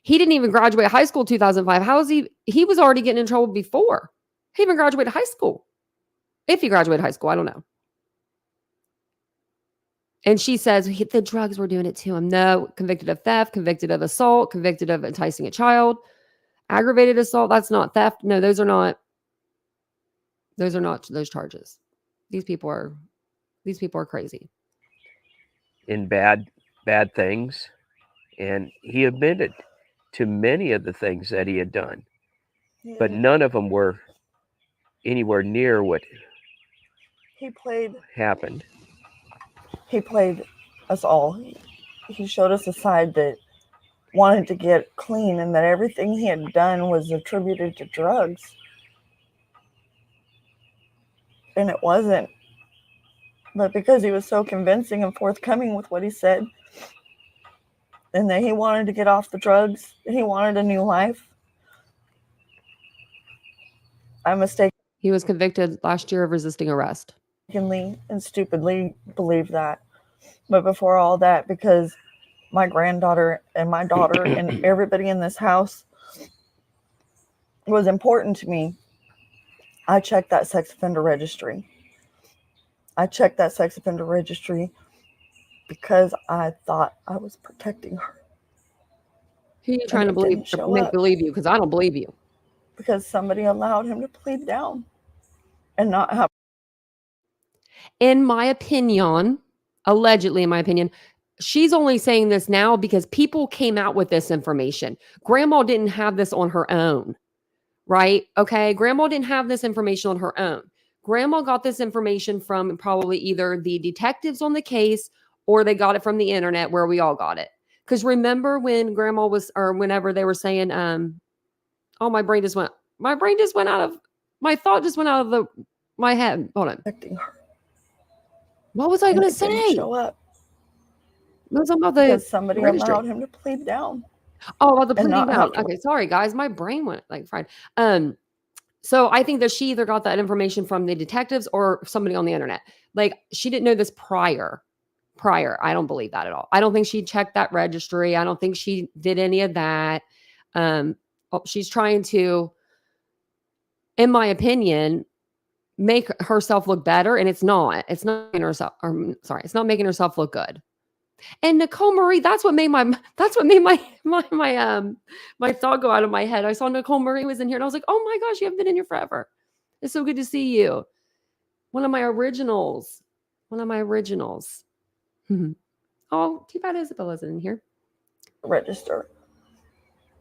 He didn't even graduate high school 2005. How is he was already getting in trouble before he even graduated high school. If he graduated high school, I don't know. And she says the drugs were doing it to him. No, convicted of theft, convicted of assault, convicted of enticing a child, aggravated assault. That's not theft. No, those are not those charges. These people are crazy. In bad things. And he admitted to many of the things that he had done, but none of them were anywhere near what happened. He played us all. He showed us a side that wanted to get clean and that everything he had done was attributed to drugs. And it wasn't. But because he was so convincing and forthcoming with what he said, and that he wanted to get off the drugs, he wanted a new life, I mistakenly. He was convicted last year of resisting arrest. And stupidly believed that. But before all that, because my granddaughter and my daughter and everybody in this house was important to me, I checked that sex offender registry. I checked that sex offender registry because I thought I was protecting her. Who are you trying to believe, make believe you? Because I don't believe you. Because somebody allowed him to plead down and not have. In my opinion, allegedly, in my opinion, she's only saying this now because people came out with this information. Grandma didn't have this on her own, right? Okay. Grandma didn't have this information on her own. Grandma got this information from probably either the detectives on the case or they got it from the internet where we all got it. Because remember when grandma was, or whenever they were saying, oh, my thought just went out of my head. Hold on. Protecting her. What was I going to say? Didn't show up. It was about the because somebody registry. allowed him to plead down. Oh, about the pleading down. Okay, sorry guys, my brain went like fried. So I think that she either got that information from the detectives or somebody on the internet. Like she didn't know this prior. I don't believe that at all. I don't think she checked that registry. I don't think she did any of that. She's trying to, in my opinion, make herself look better, and it's not. It's not making herself. It's not making herself look good. And Nicole Marie, that's what made my thought go out of my head. I saw Nicole Marie was in here, and I was like, oh my gosh, you haven't been in here forever. It's so good to see you. One of my originals. Oh, too bad Isabella's in here. Register.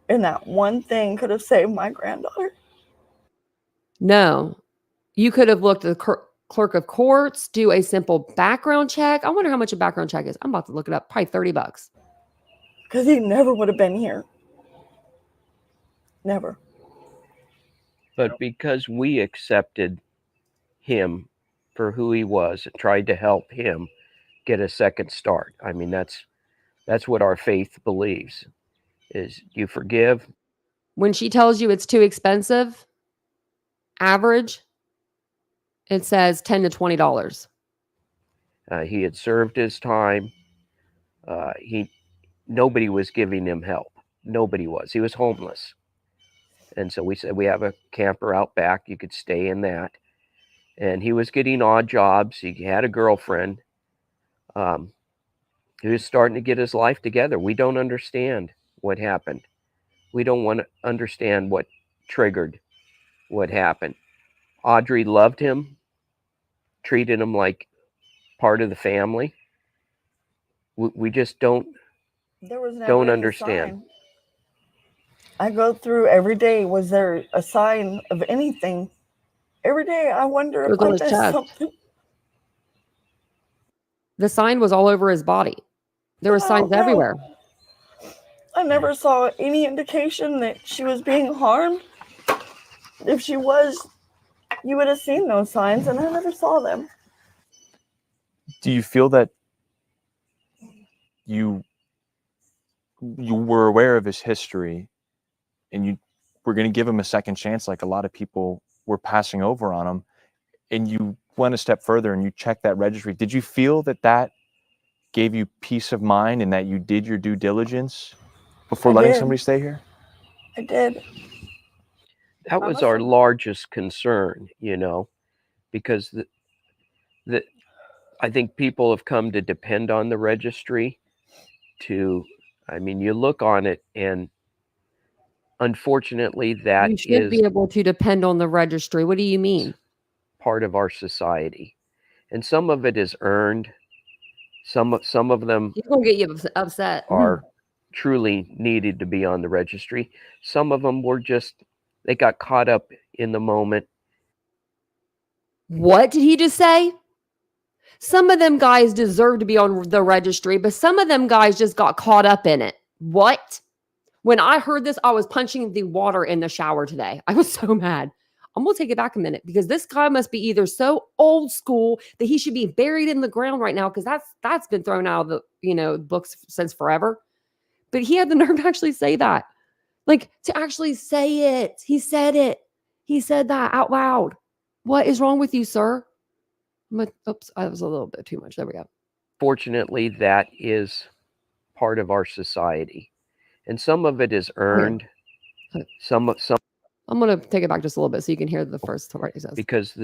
And that one thing could have saved my granddaughter. No. You could have looked at the clerk of courts, do a simple background check. I wonder how much a background check is. I'm about to look it up. Probably $30. Because he never would have been here. Never. But because we accepted him for who he was and tried to help him get a second start. I mean, that's what our faith believes, is you forgive. When she tells you it's too expensive, average, it says $10 to $20. He had served his time. Nobody was giving him help. Nobody was. He was homeless. And so we said, we have a camper out back. You could stay in that. And he was getting odd jobs. He had a girlfriend. He was starting to get his life together. We don't understand what happened. We don't want to understand what triggered what happened. Audrii loved him, treated him like part of the family. We just don't understand. I go through every day. Was there a sign of anything? Every day I wonder if I missed something. The sign was all over his body. There were signs everywhere. I never saw any indication that she was being harmed. If she was, you would have seen those signs, and I never saw them. Do you feel that you were aware of his history and you were going to give him a second chance, like a lot of people were passing over on him, and you went a step further and you checked that registry? Did you feel that gave you peace of mind and that you did your due diligence before letting somebody stay here? I did. That was our largest concern, because I think people have come to depend on the registry you look on it, and unfortunately that you should be able to depend on the registry. What do you mean? Part of our society, and some of it is earned. Some of them will get you upset. Are truly needed to be on the registry. Some of them were they got caught up in the moment. What did he just say? Some of them guys deserve to be on the registry, but some of them guys just got caught up in it. What? When I heard this, I was punching the water in the shower today. I was so mad. I'm going to take it back a minute, because this guy must be either so old school that he should be buried in the ground right now, because that's been thrown out of the books since forever. But he had the nerve to actually say that. Like, to actually say it. He said it. He said that out loud. What is wrong with you, sir? Oops, I was a little bit too much. There we go. Fortunately, that is part of our society. And some of it is earned. Yeah. Some I'm going to take it back just a little bit so you can hear the first part he says. Because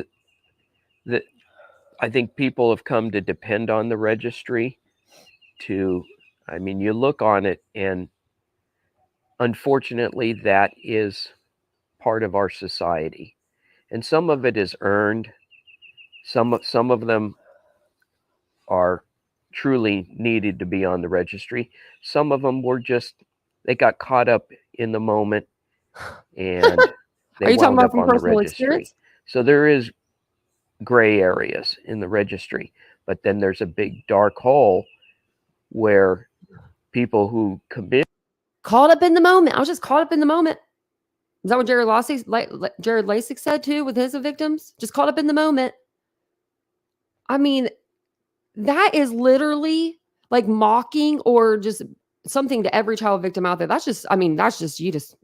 I think people have come to depend on the registry to, I mean, you look on it, and unfortunately that is part of our society. And some of it is earned. Some of them are truly needed to be on the registry. Some of them were just, they got caught up in the moment and they Are you talking wound about up from on the personal registry. experience? So there is gray areas in the registry, but then there's a big dark hole where people who commit. Caught up in the moment. I was just caught up in the moment. Is that what Jared Lasik said too with his victims? Just caught up in the moment. I mean, that is literally like mocking or just something to every child victim out there. That's just, I mean, that's just, you just,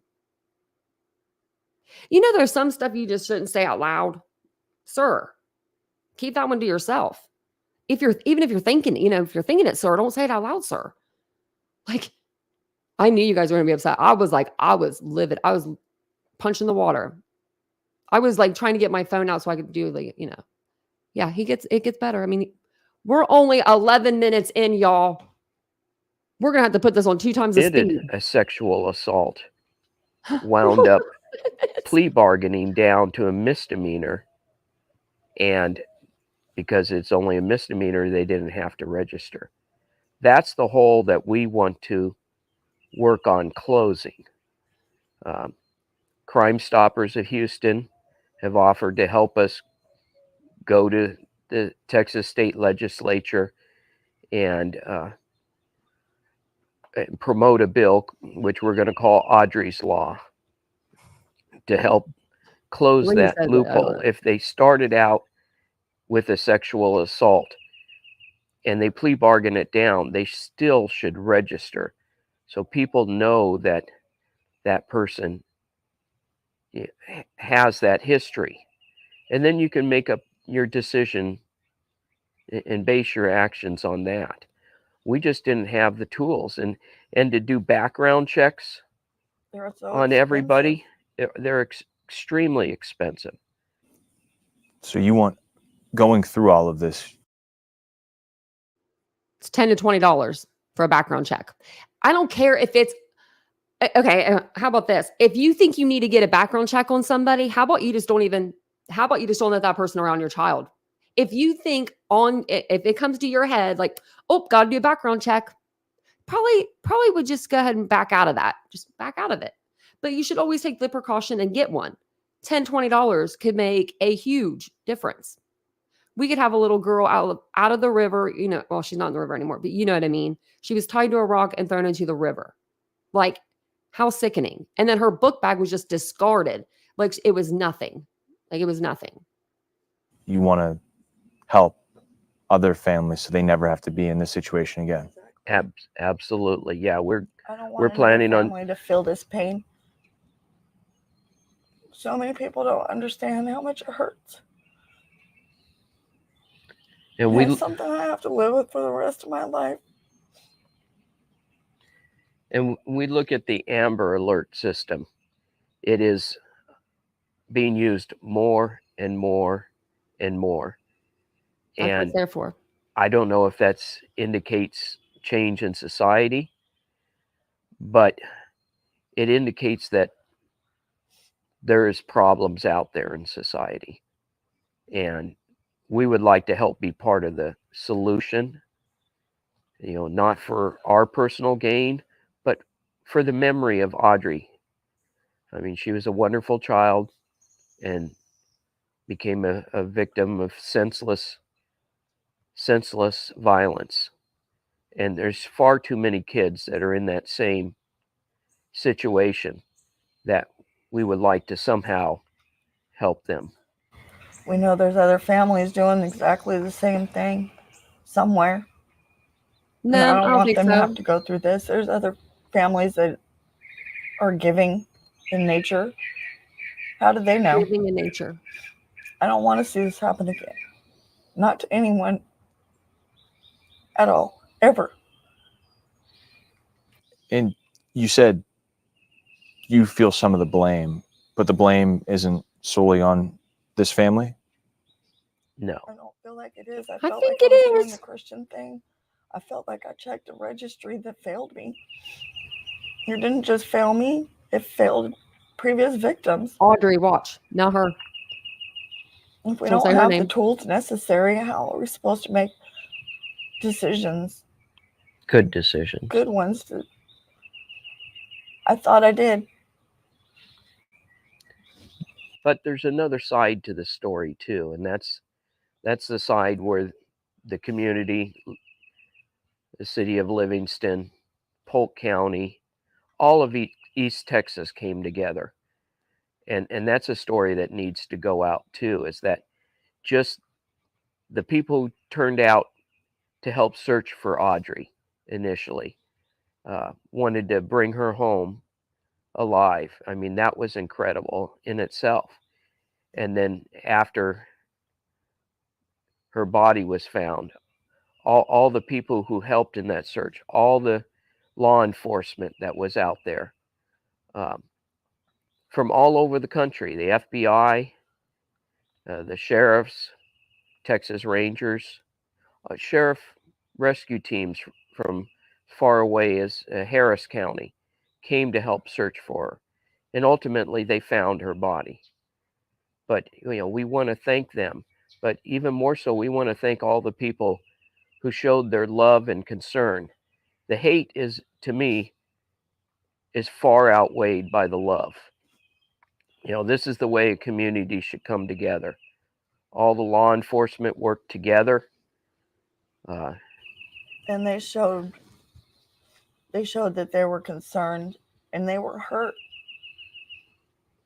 you know, there's some stuff you just shouldn't say out loud. Sir, keep that one to yourself. Even if you're thinking, you know, if you're thinking it, sir, don't say it out loud, sir. Like, I knew you guys were going to be upset. I was livid. I was punching the water. I was like trying to get my phone out so I could do the, you know, yeah, it gets better. I mean, we're only 11 minutes in, y'all. We're going to have to put this on 2 times the speed. A sexual assault, wound up plea bargaining down to a misdemeanor. And because it's only a misdemeanor, they didn't have to register. That's the hole that we want to work on closing. Crime Stoppers of Houston have offered to help us go to the Texas state legislature and promote a bill, which we're going to call Audrii's Law, to help close that loophole. If they started out with a sexual assault and they plea bargain it down, they still should register so people know that that person has that history. And then you can make up your decision and base your actions on that. We just didn't have the tools, and to do background checks on everybody, they're extremely expensive. So you want, going through all of this, it's $10 to $20 for a background check. I don't care if it's okay. How about this? If you think you need to get a background check on somebody, how about you just don't let that person around your child? If you think if it comes to your head, like, oh, got to do a background check, probably would just go ahead and back out of that. Just back out of it. But you should always take the precaution and get one. $10, $20 could make a huge difference. We could have a little girl out of the river, you know, well, she's not in the river anymore, but you know what I mean? She was tied to a rock and thrown into the river. Like, how sickening. And then her book bag was just discarded. Like, it was nothing. Like, it was nothing. You want to help other families so they never have to be in this situation again. Absolutely. Yeah, we're planning on to feel this pain. So many people don't understand how much it hurts. And it's something I have to live with for the rest of my life. And we look at the Amber Alert system. It is being used more and more and more. That's what it's there for. I don't know if that indicates change in society, but it indicates that there is problems out there in society. And we would like to help be part of the solution, you know, not for our personal gain, but for the memory of Audrii. I mean, she was a wonderful child and became a victim of senseless violence. And there's far too many kids that are in that same situation that we would like to somehow help them. We know there's other families doing exactly the same thing somewhere. No, I don't want them to have to go through this. There's other families that are giving in nature. How do they know? Giving in nature. I don't want to see this happen again. Not to anyone at all, ever. And you said you feel some of the blame, but the blame isn't solely on this family? No. I don't feel like it is. I think felt like it I was doing is. the Christian thing. I felt like I checked a registry that failed me. It didn't just fail me, it failed previous victims. Audrii, watch. Now her. If we Don't say don't her have name. the tools necessary, how are we supposed to make decisions? Good decisions. Good ones. I thought I did. But there's another side to the story too, and that's the side where the community, the city of Livingston, Polk County, all of East Texas came together. And that's a story that needs to go out too, is that just the people who turned out to help search for Audrii initially wanted to bring her home alive. I mean, that was incredible in itself. And then after her body was found, all the people who helped in that search, all the law enforcement that was out there, from all over the country, the FBI, the sheriffs, Texas Rangers, sheriff rescue teams from far away as Harris County came to help search for her. And ultimately, they found her body. But, we want to thank them. But even more so, we want to thank all the people who showed their love and concern. The hate is, to me, is far outweighed by the love. This is the way a community should come together. All the law enforcement work together. And they showed that they were concerned and they were hurt.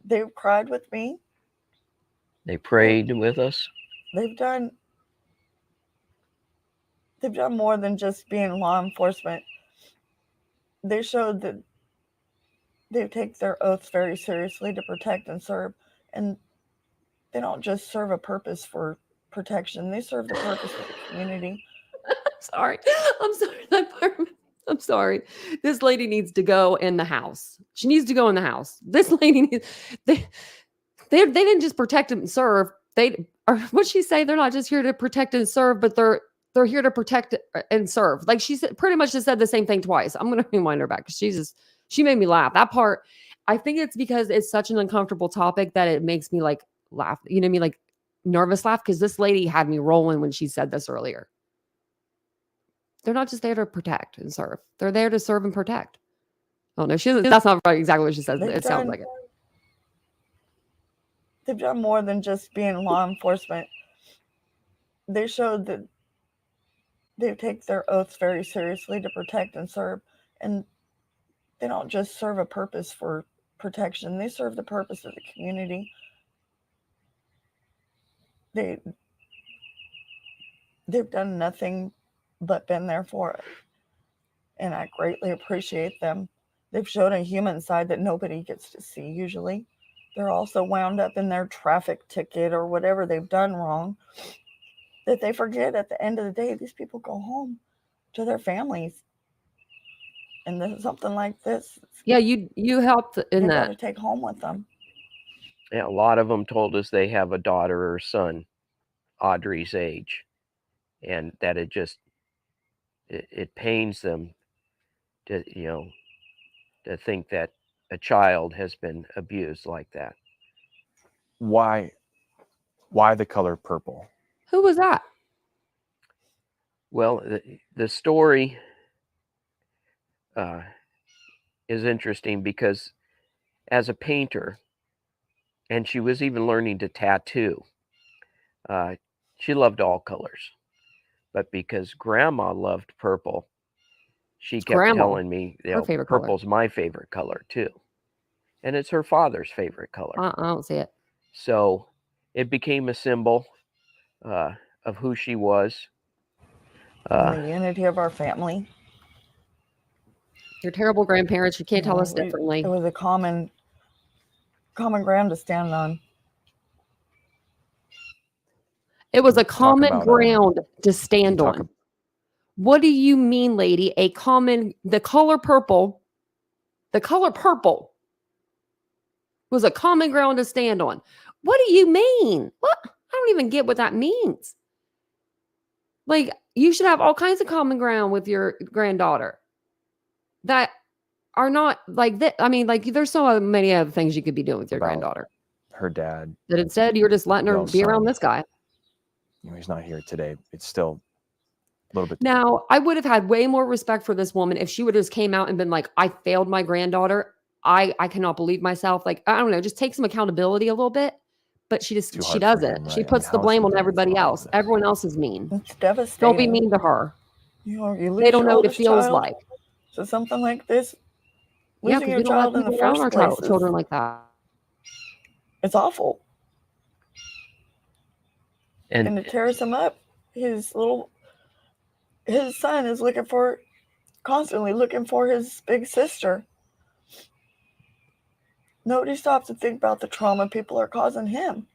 They cried with me. They prayed with us. They've done more than just being law enforcement. They showed that they take their oaths very seriously to protect and serve. And they don't just serve a purpose for protection. They serve the purpose of the community. Sorry. I'm sorry. I'm sorry. This lady needs to go in the house. She needs to go in the house. This lady needs, they didn't just protect and serve. What'd she say? They're not just here to protect and serve, but they're here to protect and serve. Like she said, pretty much just said the same thing twice. I'm going to rewind her back because she made me laugh. That part, I think it's because it's such an uncomfortable topic that it makes me like laugh. You know what I mean? Like nervous laugh. Because this lady had me rolling when she said this earlier. They're not just there to protect and serve. They're there to serve and protect. Oh no, that's not exactly what she says. It sounds like it. They've done more than just being law enforcement. They showed that they take their oaths very seriously to protect and serve. And they don't just serve a purpose for protection. They serve the purpose of the community. They've done nothing but been there for it. And I greatly appreciate them. They've shown a human side that nobody gets to see usually. They're also wound up in their traffic ticket or whatever they've done wrong, that they forget at the end of the day, these people go home to their families. And this is something like this. Yeah, you helped in that. Got to take home with them. Yeah, a lot of them told us they have a daughter or son Audrii's age, and that it pains them to to think that a child has been abused like that. Why the color purple? Who was that? Well, the story is interesting because as a painter, and she was even learning to tattoo, she loved all colors. But because Grandma loved purple, she kept telling me, purple's my favorite color too. And it's her father's favorite color. I don't see it. So it became a symbol of who she was. The unity of our family. You're terrible grandparents. You can't tell us differently. It was a common ground to stand on. It was a common ground to stand on. What do you mean, lady? The color purple was a common ground to stand on. What do you mean? What? I don't even get what that means. Like, you should have all kinds of common ground with your granddaughter that are not like that. I mean, like, there's so many other things you could be doing with your granddaughter. Her dad. That instead you're just letting her be around this guy. He's not here today. It's still a little bit. Now, I would have had way more respect for this woman if she would have just came out and been like, I failed my granddaughter. I cannot believe myself. Like, I don't know, just take some accountability a little bit. But she doesn't. Right? She puts the blame on everybody else. Everyone else is mean. It's devastating. Don't be mean to her. They don't know what it feels like. So something like this, losing your child in the first place, children like that. It's awful. And it tears him up. His son is constantly looking for his big sister. Nobody stops to think about the trauma people are causing him,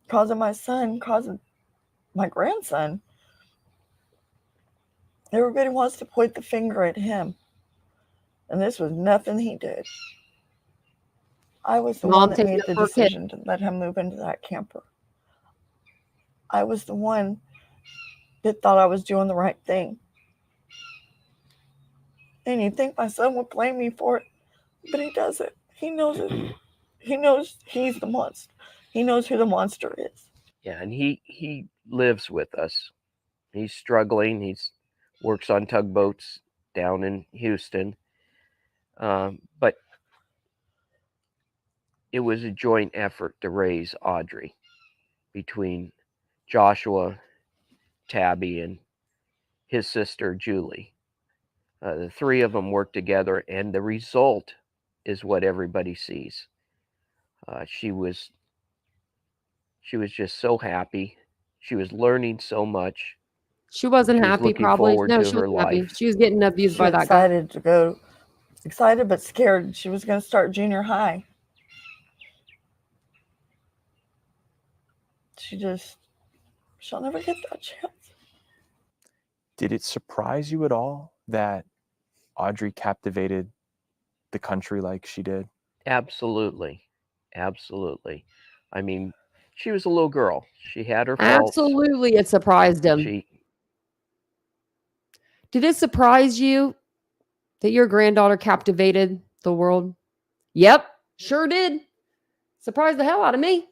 causing my son, causing my grandson. Everybody wants to point the finger at him. And this was nothing he did. I was the one that made the decision to let him move into that camper. I was the one that thought I was doing the right thing. And you'd think my son would blame me for it, but he doesn't. He knows it. He knows he's the monster. He knows who the monster is. Yeah, and he lives with us. He's struggling. He's works on tugboats down in Houston. But it was a joint effort to raise Audrii between Joshua, Tabby, and his sister, Julie. The three of them worked together, and the result is what everybody sees. She was just so happy. She was learning so much. She wasn't happy, probably. No, she wasn't happy. She was getting abused by that guy. Excited but scared. She was going to start junior high. She'll never get that chance. Did it surprise you at all that Audrii captivated the country like she did? Absolutely. Absolutely. I mean, she was a little girl. She had her faults. Absolutely, it surprised him. Did it surprise you that your granddaughter captivated the world? Yep, sure did. Surprised the hell out of me.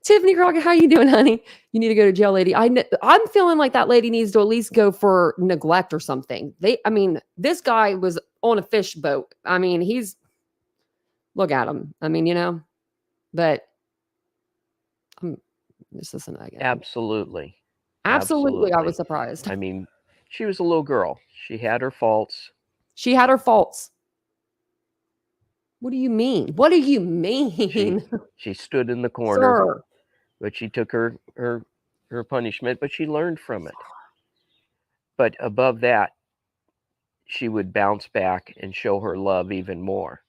Tiffany Crockett, how you doing, honey? You need to go to jail, lady. I'm feeling like that lady needs to at least go for neglect or something. This guy was on a fish boat. I mean, look at him. I mean, but this isn't again. Absolutely. Absolutely, I was surprised. I mean, she was a little girl. She had her faults. What do you mean? What do you mean? She stood in the corner, Sir. But she took her punishment, but she learned from it. But above that, she would bounce back and show her love even more.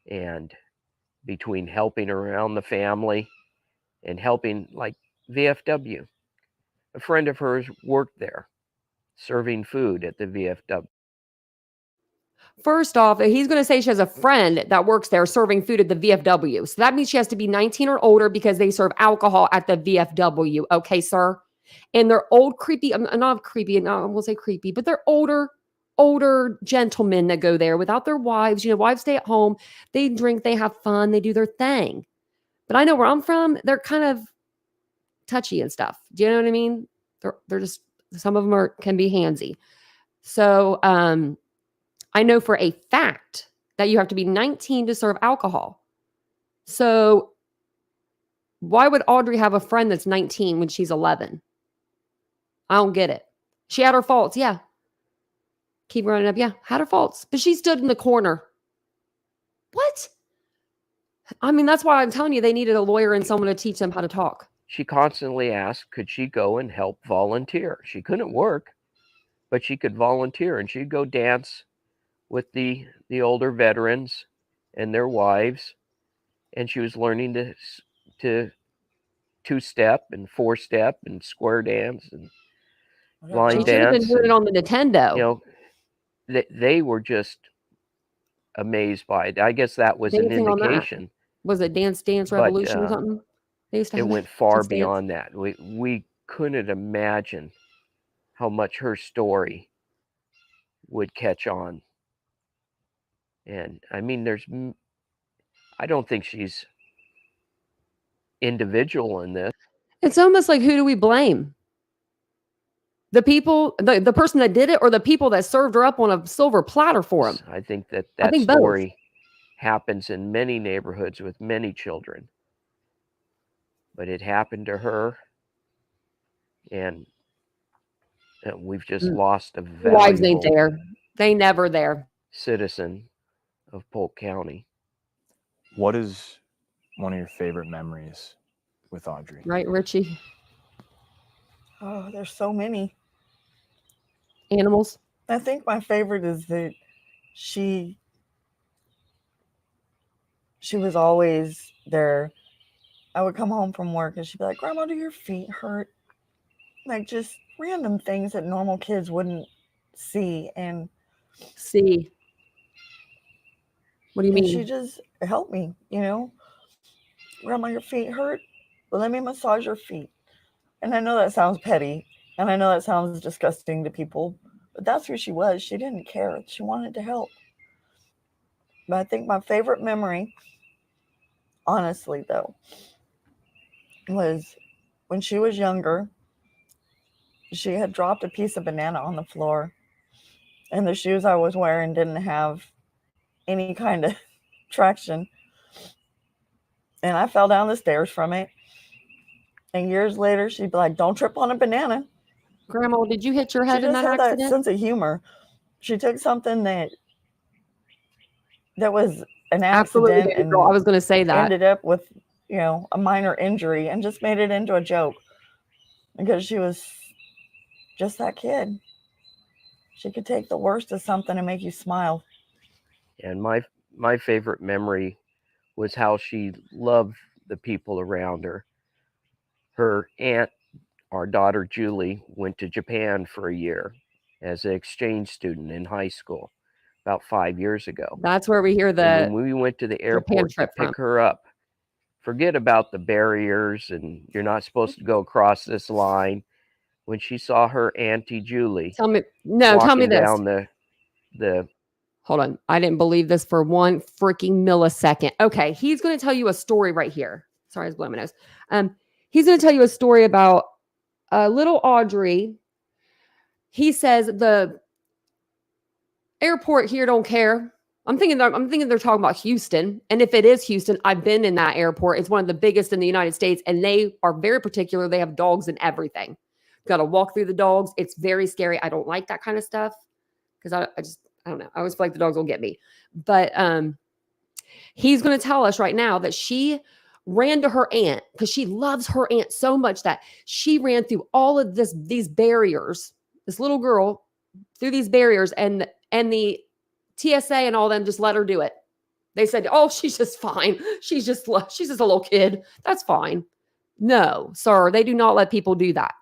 And between helping around the family and helping, like VFW, a friend of hers worked there, serving food at the VFW. First off, he's going to say she has a friend that works there serving food at the VFW. So that means she has to be 19 or older because they serve alcohol at the VFW. Okay, sir? And they're old, creepy, not creepy, no, I won't say creepy, but they're older gentlemen that go there without their wives. Wives stay at home. They drink, they have fun, they do their thing. But I know where I'm from, they're kind of touchy and stuff. Do you know what I mean? They're just, some of them can be handsy. So, I know for a fact that you have to be 19 to serve alcohol. So why would Audrii have a friend that's 19 when she's 11? I don't get it. She had her faults. Yeah. Keep running up. Yeah. Had her faults, but she stood in the corner. What? I mean, that's why I'm telling you, they needed a lawyer and someone to teach them how to talk. She constantly asked, could she go and help volunteer? She couldn't work, but she could volunteer, and she'd go dance with the older veterans and their wives, and she was learning to two-step and four-step and square dance and line dance. She should have been doing it on the Nintendo. They were just amazed by it. I guess that was an Dancing on that. indication. Was it Dance Revolution or something? They used to It have went far Just Dance. beyond that. We couldn't imagine how much her story would catch on. And I mean, I don't think she's individual in this. It's almost like, who do we blame? The people, the person that did it, or the people that served her up on a silver platter for him? I think that think story both. happens in many neighborhoods with many children. But it happened to her, and we've just lost a Wives ain't valuable there. They never there. citizen of Polk County. What is one of your favorite memories with Audrii? Right, Richie? Oh, there's so many. Animals. I think my favorite is that she was always there. I would come home from work and she'd be like, "Grandma, do your feet hurt?" Like, just random things that normal kids wouldn't see. And see. What do you mean? She just helped me, you know. "Grandma, your feet hurt? Well, let me massage your feet." And I know that sounds petty, and I know that sounds disgusting to people, but that's who she was. She didn't care. She wanted to help. But I think my favorite memory, honestly, though, was when she was younger. She had dropped a piece of banana on the floor, and the shoes I was wearing didn't have any kind of traction. And I fell down the stairs from it. And years later, she'd be like, "Don't trip on a banana." Grandma, did you hit your head in that She just had accident? that sense of humor. She took something that was an accident and I was going to say that. ended up with, you know, a minor injury, and just made it into a joke because she was just that kid. She could take the worst of something and make you smile. And my favorite memory was how she loved the people around her. Her aunt, our daughter Julie, went to Japan for a year as an exchange student in high school about 5 years ago. That's where we hear And when we went to the airport to pick her up, forget about the barriers and you're not supposed to go across this line. When she saw her Auntie Julie tell me this. Down the Hold on. I didn't believe this for one freaking millisecond. Okay, he's going to tell you a story right here. Sorry, I was blowing my nose. He's going to tell you a story about little Audrii. He says the airport here don't care. I'm thinking they're talking about Houston. And if it is Houston, I've been in that airport. It's one of the biggest in the United States, and they are very particular. They have dogs and everything. Got to walk through the dogs. It's very scary. I don't like that kind of stuff because I don't know. I always feel like the dogs will get me. But he's going to tell us right now that she ran to her aunt because she loves her aunt so much that she ran through all of these barriers. This little girl through these barriers, and the TSA and all them just let her do it. They said, "Oh, she's just fine. She's just a little kid. That's fine." No, sir, they do not let people do that.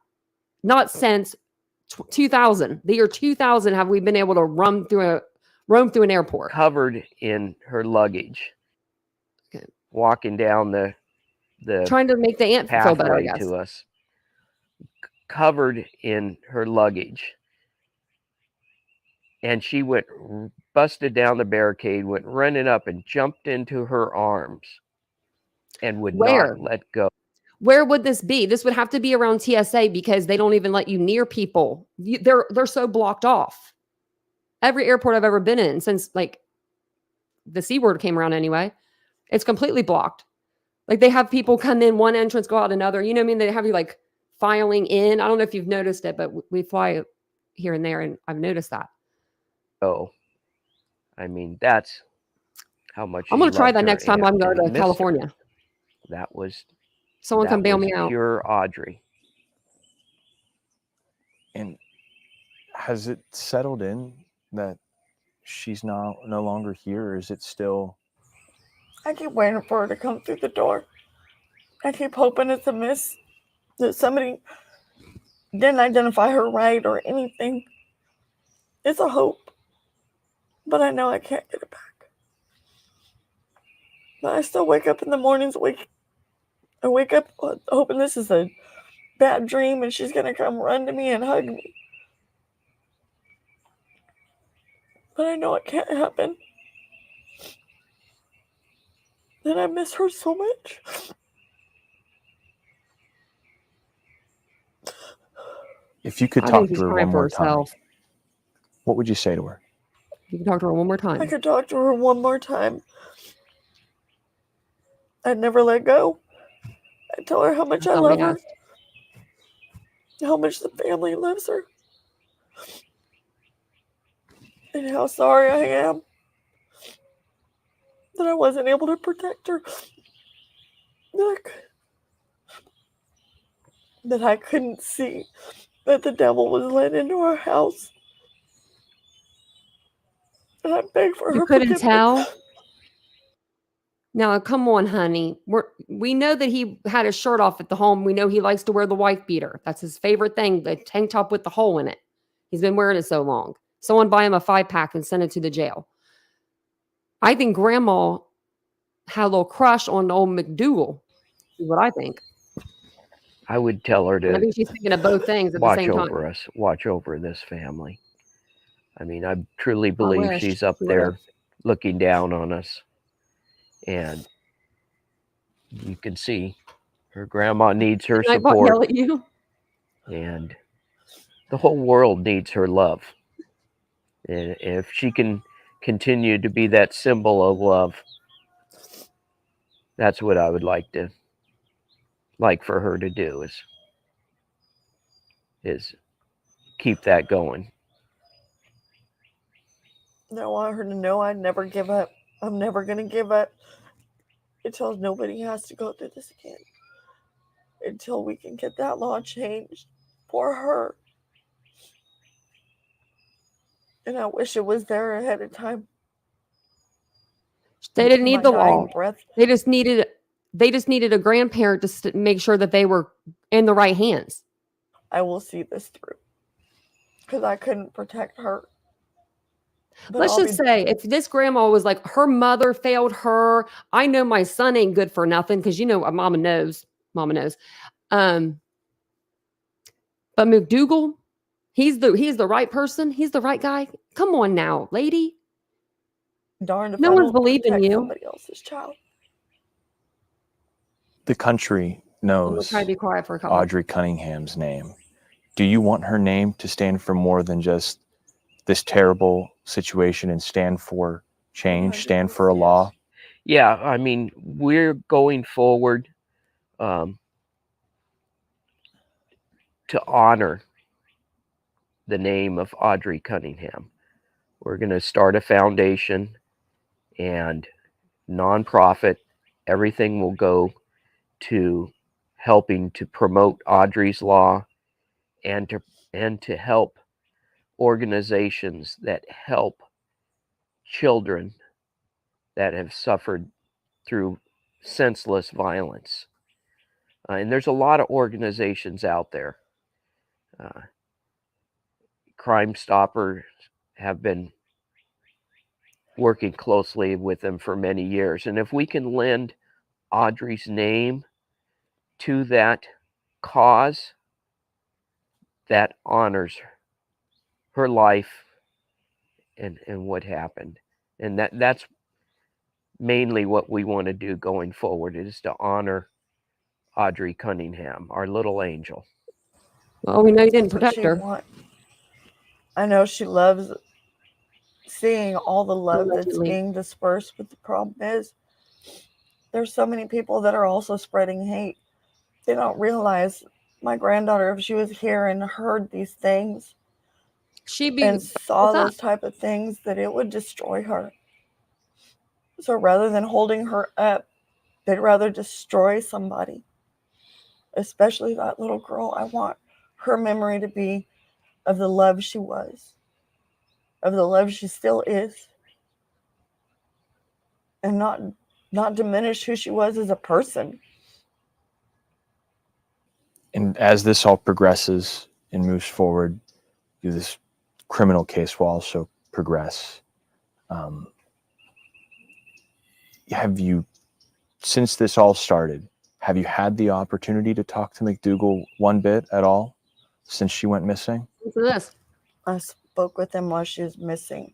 Not since 2000. The year 2000 have we been able to roam through an airport. Covered in her luggage. Okay. Walking down the trying to make the aunt feel better, I guess. To us. Covered in her luggage. And she busted down the barricade, went running up and jumped into her arms and would not let go. Where would this be? This would have to be around TSA because they don't even let you near people. They're so blocked off. Every airport I've ever been in since like the C word came around anyway, it's completely blocked. Like they have people come in one entrance, go out another. You know what I mean? They have you like filing in. I don't know if you've noticed it, but we fly here and there, and I've noticed that. Oh, I mean, that's how much I'm going to try that next time I'm going to California. That was someone come bail me out. Pure Audrii. And has it settled in that she's no longer here, or is it still? I keep waiting for her to come through the door. I keep hoping it's a miss, that somebody didn't identify her right or anything. It's a hope, but I know I can't get it back. But I still wake up in the mornings. I wake up hoping this is a bad dream and she's going to come run to me and hug me. But I know it can't happen. And I miss her so much. If you could talk to her one more time, what would you say to her? You can talk to her one more time. I could talk to her one more time. I'd never let go. I'd tell her how much I love her. How much the family loves her. And how sorry I am that I wasn't able to protect her. That I couldn't see that the devil was let into our house. And I beg for her forgiveness. You couldn't tell? Now, come on, honey. We know that he had his shirt off at the home. We know he likes to wear the wife beater. That's his favorite thing, the tank top with the hole in it. He's been wearing it so long. Someone buy him a 5-pack and send it to the jail. I think Grandma had a little crush on old McDougal, is what I think. I would tell her to. I think she's thinking of both things at the same time. Watch over us. Watch over this family. I mean, I truly believe she's up there looking down on us. And you can see her grandma needs her support. Yell at you. And the whole world needs her love. And if she can continue to be that symbol of love, that's what I would like for her to do is keep that going. I want her to know I'd never give up. I'm never going to give up until nobody has to go through this again. Until we can get that law changed for her. And I wish it was there ahead of time. They didn't need the law. They just needed a grandparent to make sure that they were in the right hands. I will see this through. Because I couldn't protect her. But let's just say if this grandma was like, her mother failed her. I know my son ain't good for nothing because mama knows. But McDougal, he's the right person. He's the right guy. Come on now, lady. Darned if no one's believing you. Somebody else's child. The country knows Audrii Cunningham's name. Do you want her name to stand for more than just this terrible situation and stand for change, stand for a law? Yeah, I mean, we're going forward to honor the name of Audrii Cunningham. We're going to start a foundation and nonprofit. Everything will go to helping to promote Audrii's law and to help organizations that help children that have suffered through senseless violence. And there's a lot of organizations out there. Crime Stoppers have been working closely with them for many years. And if we can lend Audrii's name to that cause, that honors her life and what happened. And that's mainly what we want to do going forward, is to honor Audrii Cunningham, our little angel. Well, we know you didn't protect her. I know she loves seeing all the love that's being dispersed, but the problem is there's so many people that are also spreading hate. They don't realize my granddaughter, if she was here and heard these things and saw those type of things, that it would destroy her. So rather than holding her up, they'd rather destroy somebody, especially that little girl. I want her memory to be of the love she was, of the love she still is, and not diminish who she was as a person. And as this all progresses and moves forward, this criminal case will also progress. Have you since this all started, have you had the opportunity to talk to McDougal one bit at all since she went missing? Listen to this. I spoke with him while she was missing.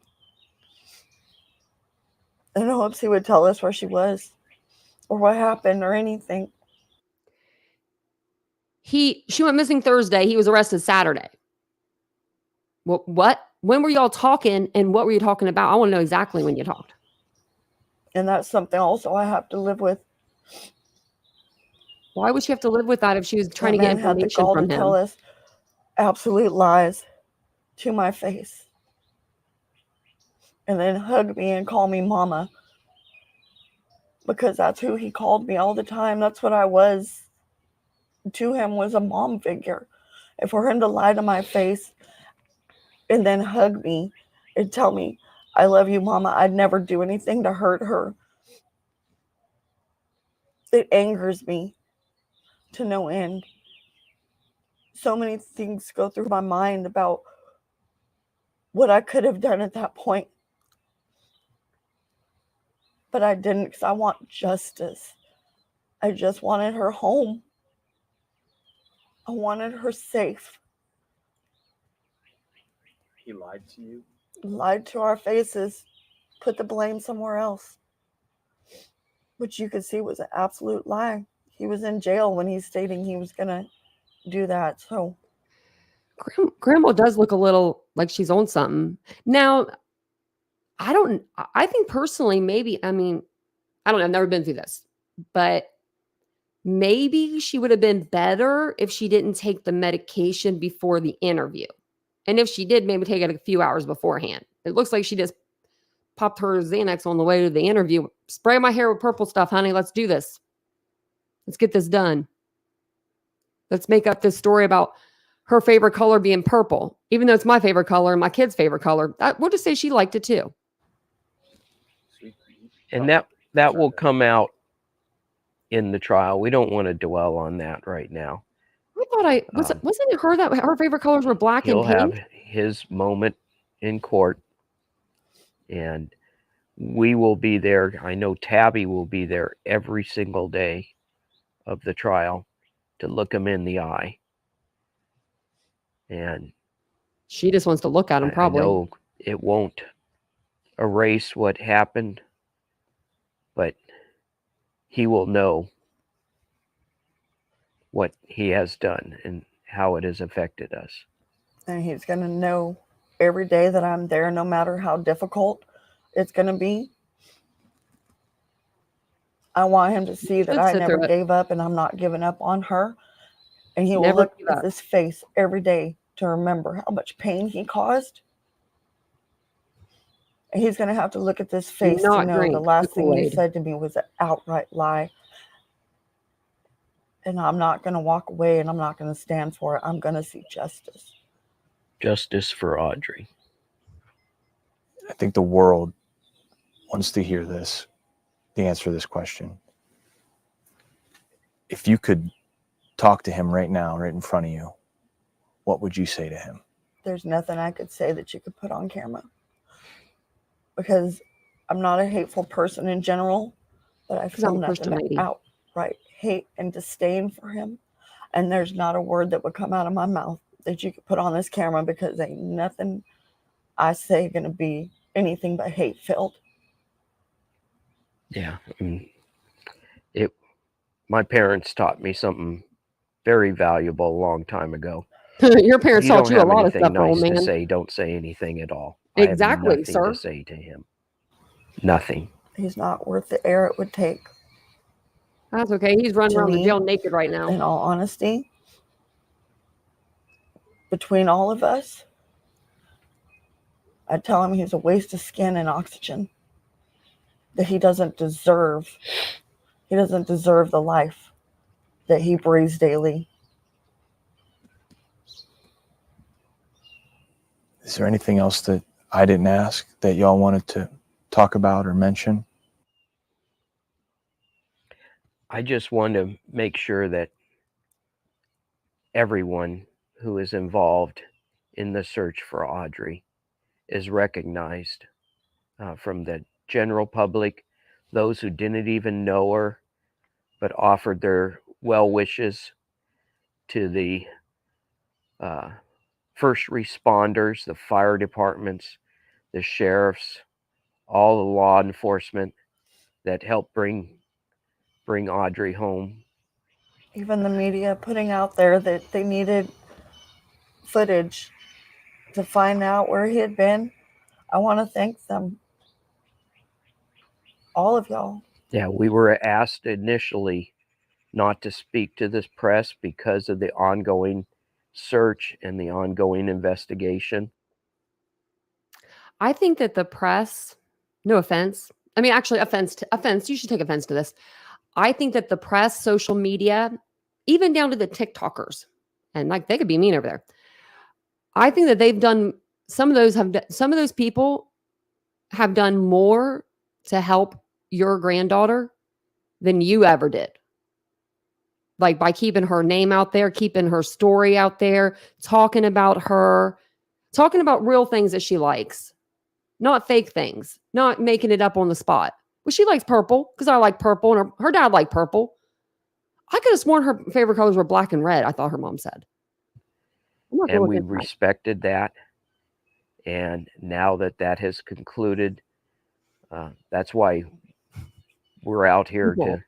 In hopes he would tell us where she was or what happened or anything. She went missing Thursday. He was arrested Saturday. What? When were y'all talking and what were you talking about? I want to know exactly when you talked. And that's something also I have to live with. Why would she have to live with that if she was trying to get information had the gall from to him? Tell us absolute lies to my face. And then hug me and call me mama. Because that's who he called me all the time. That's what I was to him, was a mom figure. And for him to lie to my face and then hug me and tell me, I love you, mama, I'd never do anything to hurt her. It angers me to no end. So many things go through my mind about what I could have done at that point. But I didn't, because I want justice. I just wanted her home. I wanted her safe. He lied to you? Lied to our faces. Put the blame somewhere else. Which you could see was an absolute lie. He was in jail when he's stating he was going to do that. So Grandma does look a little like she's on something. Now, I think personally, maybe, I mean, I don't know, I've never been through this, but maybe she would have been better if she didn't take the medication before the interview. And if she did, maybe take it a few hours beforehand. It looks like she just popped her Xanax on the way to the interview. Spray my hair with purple stuff, honey. Let's do this. Let's get this done. Let's make up this story about her favorite color being purple, even though it's my favorite color and my kid's favorite color. We'll just say she liked it too. And that will come out in the trial. We don't want to dwell on that right now. I thought wasn't it her that her favorite colors were black and pink? He'll have his moment in court, and we will be there. I know Tabby will be there every single day of the trial to look him in the eye. And she just wants to look at him, probably. I know it won't erase what happened, but he will know what he has done and how it has affected us. And he's going to know every day that I'm there, no matter how difficult it's going to be. I want him to see that I never gave up and I'm not giving up on her. And he will look at this face every day to remember how much pain he caused. And he's going to have to look at this face to know the last thing you said to me was an outright lie. And I'm not going to walk away and I'm not going to stand for it. I'm going to see justice. Justice for Audrii. I think the world wants to hear this, the answer to this question. If you could talk to him right now, right in front of you, what would you say to him? There's nothing I could say that you could put on camera. Because I'm not a hateful person in general, but I feel nothing but outright hate and disdain for him. And there's not a word that would come out of my mouth that you could put on this camera, because ain't nothing I say going to be anything but hate filled. Yeah. My parents taught me something very valuable a long time ago. Your parents taught you a lot of stuff, nice old man. To say, don't say anything at all. Exactly, I have nothing sir. to say to him. Nothing. He's not worth the air it would take. That's okay. He's running around the jail naked right now. In all honesty, between all of us, I tell him he's a waste of skin and oxygen. That he doesn't deserve the life that he breathes daily. Is there anything else that I didn't ask that y'all wanted to talk about or mention? I just want to make sure that everyone who is involved in the search for Audrii is recognized from the general public, those who didn't even know her, but offered their well wishes to the first responders, the fire departments, the sheriffs, all the law enforcement that helped bring Audrii home. Even the media putting out there that they needed footage to find out where he had been. I want to thank them, all of y'all. Yeah, we were asked initially not to speak to this press because of the ongoing search and the ongoing investigation. I think that the press, no offense. I mean, actually, offense. You should take offense to this. I think that the press, social media, even down to the TikTokers, and like they could be mean over there. I think that they've done, some of those people have done more to help your granddaughter than you ever did. Like by keeping her name out there, keeping her story out there, talking about her, talking about real things that she likes, not fake things, not making it up on the spot. Well, she likes purple because I like purple, and her dad liked purple. I could have sworn her favorite colors were black and red. I thought her mom said. And we respected that. And now that has concluded, that's why we're out here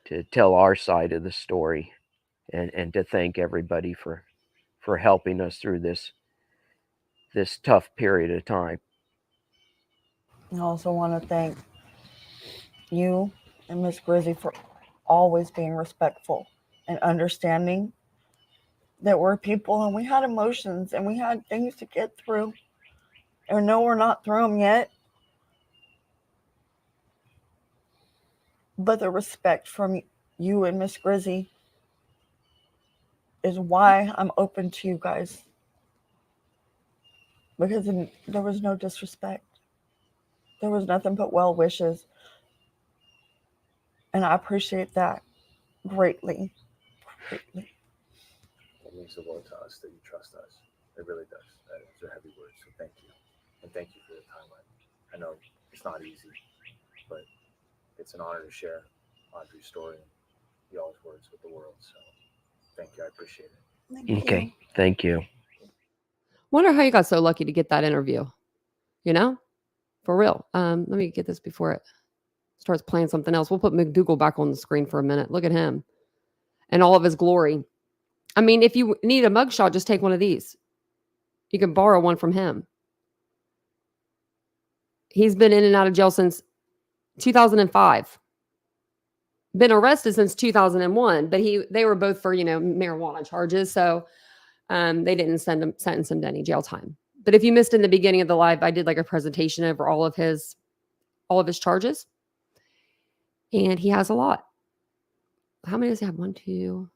to tell our side of the story, and to thank everybody for helping us through this tough period of time. I also want to thank you and Miss Grizzy for always being respectful and understanding that we're people and we had emotions and we had things to get through. And no, we're not through them yet. But the respect from you and Miss Grizzy is why I'm open to you guys. Because there was no disrespect. There was nothing but well wishes. And I appreciate that greatly. Greatly. It means the world to us that you trust us. It really does. Those are heavy words, so thank you. And thank you for the timeline. I know it's not easy, but it's an honor to share Audrii's story and y'all's words with the world. So thank you. I appreciate it. Okay. Thank you. Wonder how you got so lucky to get that interview. You know? For real. Let me get this before it starts playing something else. We'll put McDougal back on the screen for a minute. Look at him and all of his glory. I mean, if you need a mugshot, just take one of these. You can borrow one from him. He's been in and out of jail since 2005. Been arrested since 2001, but they were both for, marijuana charges. So they didn't sentence him to any jail time. But if you missed in the beginning of the live, I did like a presentation over all of his charges. And he has a lot. How many does he have? 1, 2.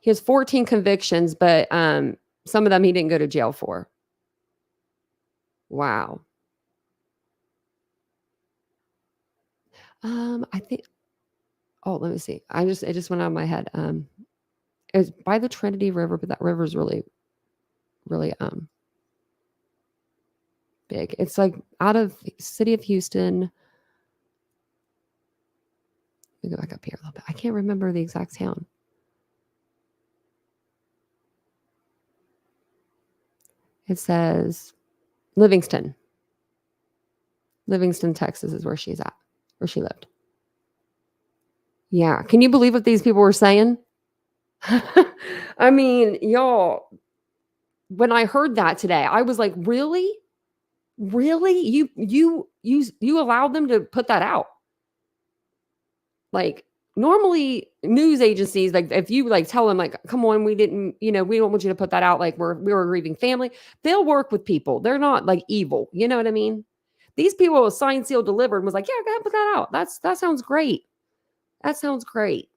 He has 14 convictions, but some of them he didn't go to jail for. Wow. I think. Oh, let me see. It just went out of my head. It was by the Trinity River, but that river is really, really big. It's like out of the city of Houston. Let me go back up here a little bit. I can't remember the exact town. It says Livingston. Livingston, Texas is where she's at, where she lived. Yeah. Can you believe what these people were saying? I mean, y'all, when I heard that today, I was like, really? Really? You allowed them to put that out? Like, normally news agencies, like if you like tell them like, come on, we don't want you to put that out. Like we were a grieving family. They'll work with people. They're not like evil. You know what I mean? These people was signed, sealed, delivered and was like, yeah, go ahead, put that out. That sounds great. That sounds great.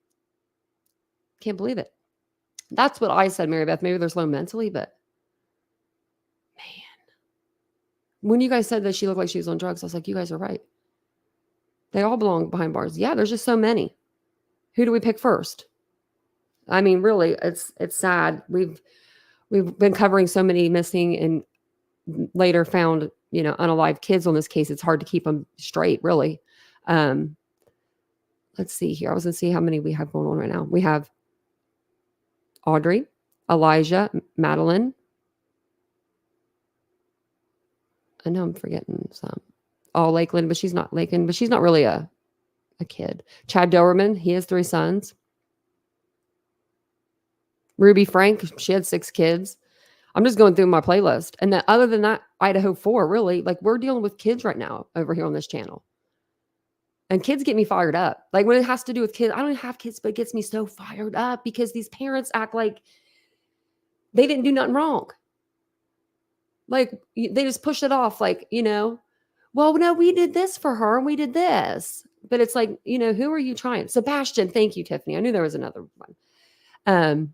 Can't believe it. That's what I said, Mary Beth. Maybe they're slow mentally, but man, when you guys said that she looked like she was on drugs, I was like, you guys are right. They all belong behind bars. Yeah, there's just so many. Who do we pick first? I mean, really, it's sad. We've been covering so many missing and later found, unalive kids on this case. It's hard to keep them straight, really. Let's see here. I was going to see how many we have going on right now. We have Audrii, Elijah, Madeline. I know I'm forgetting some. Oh, Lakeland, but she's not Lakeland, but she's not really a kid. Chad Dowerman, he has 3 sons. Ruby Frank, she had 6 kids. I'm just going through my playlist. And then other than that, Idaho 4, really, like we're dealing with kids right now over here on this channel. And kids get me fired up. Like when it has to do with kids, I don't have kids, but it gets me so fired up because these parents act like they didn't do nothing wrong. Like they just push it off like, well, no, we did this for her and we did this. But it's like, who are you trying? Sebastian, thank you, Tiffany. I knew there was another one.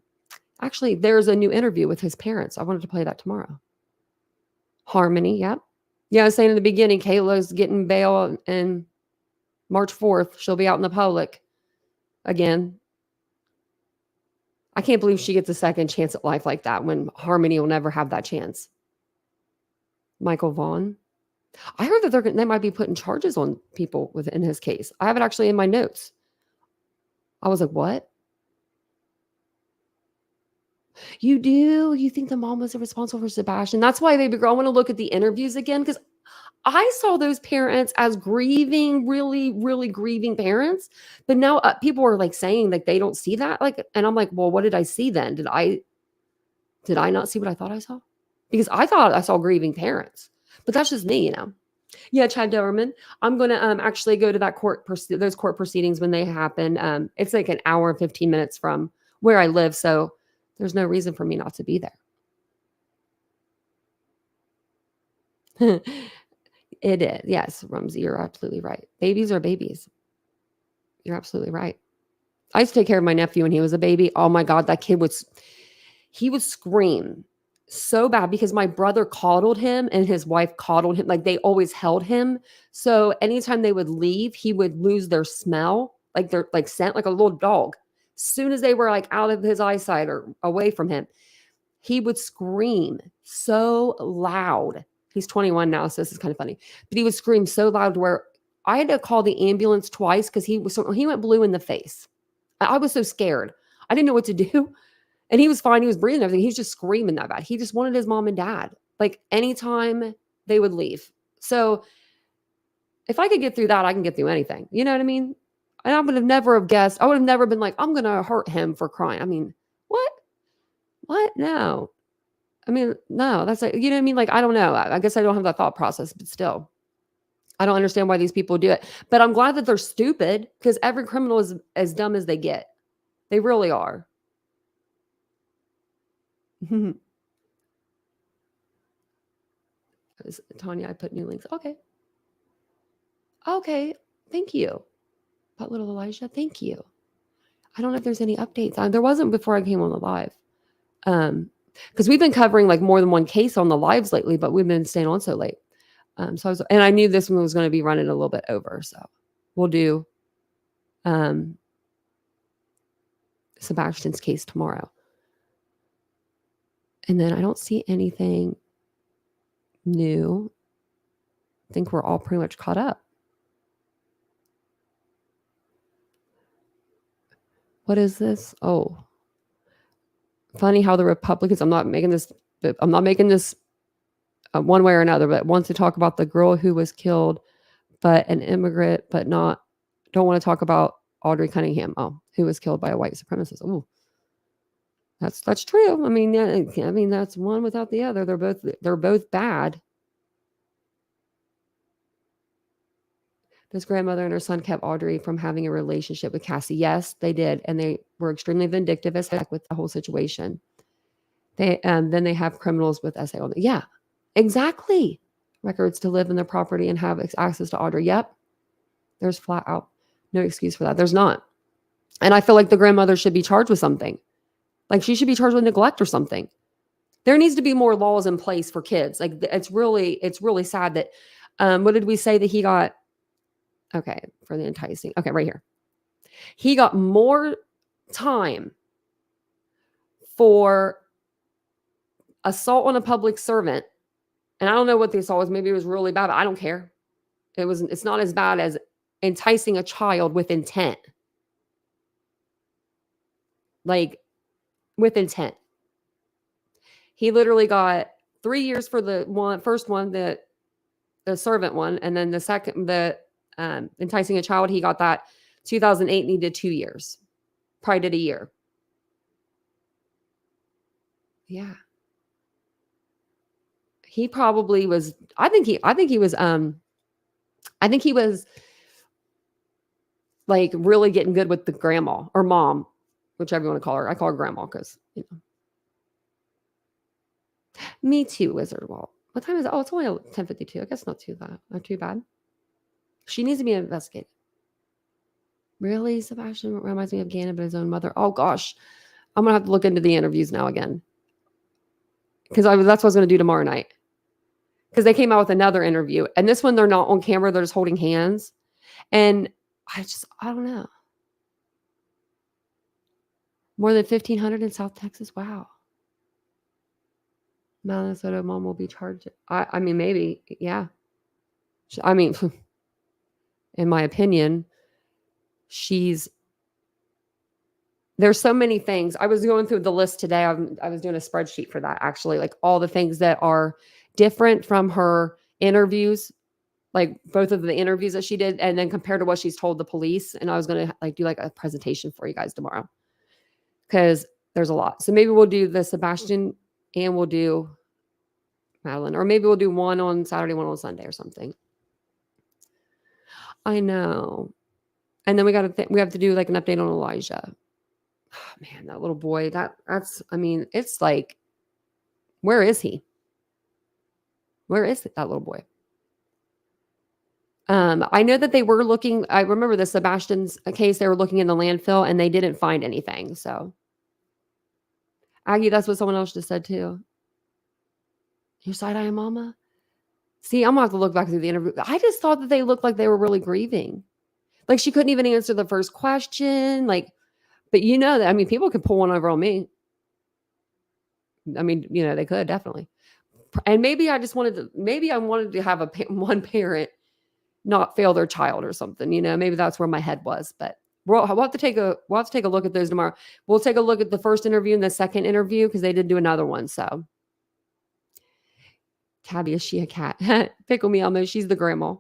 Actually, there's a new interview with his parents. I wanted to play that tomorrow. Harmony, yep. Yeah, I was saying in the beginning, Kayla's getting bail and March 4th, she'll be out in the public again. I can't believe she gets a second chance at life like that when Harmony will never have that chance. Michael Vaughn. I heard that they might be putting charges on people within his case. I have it actually in my notes. I was like, what? You do? You think the mom was responsible for Sebastian? That's why, baby girl, I want to look at the interviews again because I saw those parents as grieving, really, really grieving parents. But now people are like saying like they don't see that. Like, and I'm like, well, what did I see then? Did I not see what I thought I saw? Because I thought I saw grieving parents. But that's just me, Yeah, Chad Dowerman. I'm going to actually go to that those court proceedings when they happen. It's like an hour and 15 minutes from where I live. So there's no reason for me not to be there. It is. Yes, Rumsey, you're absolutely right. Babies are babies. You're absolutely right. I used to take care of my nephew when he was a baby. Oh my God, that kid he would scream so bad because my brother coddled him and his wife coddled him. Like they always held him. So anytime they would leave, he would lose their smell, like their scent, like a little dog. As soon as they were like out of his eyesight or away from him, he would scream so loud. He's 21 now, so this is kind of funny. But he would scream so loud where I had to call the ambulance twice because he went blue in the face. I was so scared. I didn't know what to do. And he was fine. He was breathing and everything. He was just screaming that bad. He just wanted his mom and dad. Like anytime they would leave. So if I could get through that, I can get through anything. You know what I mean? And I would have never guessed. I would have never been like, I'm going to hurt him for crying. I mean, what? What? No. I mean, no, that's like, you know what I mean? Like, I don't know. I guess I don't have that thought process, but still, I don't understand why these people do it. But I'm glad that they're stupid because every criminal is as dumb as they get. They really are. Tanya, I put new links. Okay. Okay. Thank you. But little Elijah, thank you. I don't know if there's any updates. There wasn't before I came on the live. Because we've been covering like more than one case on the lives lately, but we've been staying on so late. And I knew this one was going to be running a little bit over. So we'll do Sebastian's case tomorrow. And then I don't see anything new. I think we're all pretty much caught up. What is this? Oh, funny how the Republicans, I'm not making this one way or another, but want to talk about the girl who was killed, but an immigrant, but don't want to talk about Audrii Cunningham, who was killed by a white supremacist. Oh, that's true. I mean, that's one without the other. They're both bad. This grandmother and her son kept Audrii from having a relationship with Cassie. Yes, they did. And they were extremely vindictive as heck with the whole situation. Then they have criminals with SA. Yeah, exactly. Records to live in the property and have access to Audrii. Yep. There's flat out no excuse for that. There's not. And I feel like the grandmother should be charged with something. Like she should be charged with neglect or something. There needs to be more laws in place for kids. Like it's really sad that, what did we say that he got? Okay, for the enticing. Okay, right here. He got more time for assault on a public servant And I don't know what the assault was. Maybe it was really bad, but I don't care. It's not as bad as enticing a child with intent. Like, with intent. He literally got 3 years for the first one, the servant one, and then the second, the enticing a child, he got that 2008 and he did 2 years. Probably did a year. Yeah. He probably was, I think he was like really getting good with the grandma or mom, whichever you want to call her. I call her grandma because, Me too, Wizard Walt. What time is it? Oh, it's only 10:52. I guess not too bad. She needs to be investigated. Really, Sebastian reminds me of Gannon, but his own mother. Oh gosh, I'm gonna have to look into the interviews now again, because that's what I was gonna do tomorrow night. Because they came out with another interview, and this one they're not on camera; they're just holding hands, and I don't know. More than 1,500 in South Texas. Wow. Minnesota mom will be charged. I mean, maybe, yeah. I mean, in my opinion, there's so many things. I was going through the list today. I was doing a spreadsheet for that, actually, like all the things that are different from her interviews, like both of the interviews that she did, and then compared to what she's told the police. And I was going to do like a presentation for you guys tomorrow, because there's a lot. So maybe we'll do the Sebastian and we'll do Madeline, or maybe we'll do one on Saturday, one on Sunday or something. I know. And then we have to do like an update on Elijah. Oh, man, that little boy, it's like, where is he? Where is that little boy? I know that they were looking, I remember the Sebastian's case, they were looking in the landfill and they didn't find anything. So Aggie, that's what someone else just said too. Your side-eye mama? See, I'm gonna have to look back through the interview. I just thought that they looked like they were really grieving. Like she couldn't even answer the first question. Like, but people could pull one over on me. I mean, they could definitely. And maybe I wanted to have one parent not fail their child or something. Maybe that's where my head was. But we'll have to take a look at those tomorrow. We'll take a look at the first interview and the second interview because they did do another one. So, Tabby, is she a cat? Pickle me, Elmo. She's the grandma.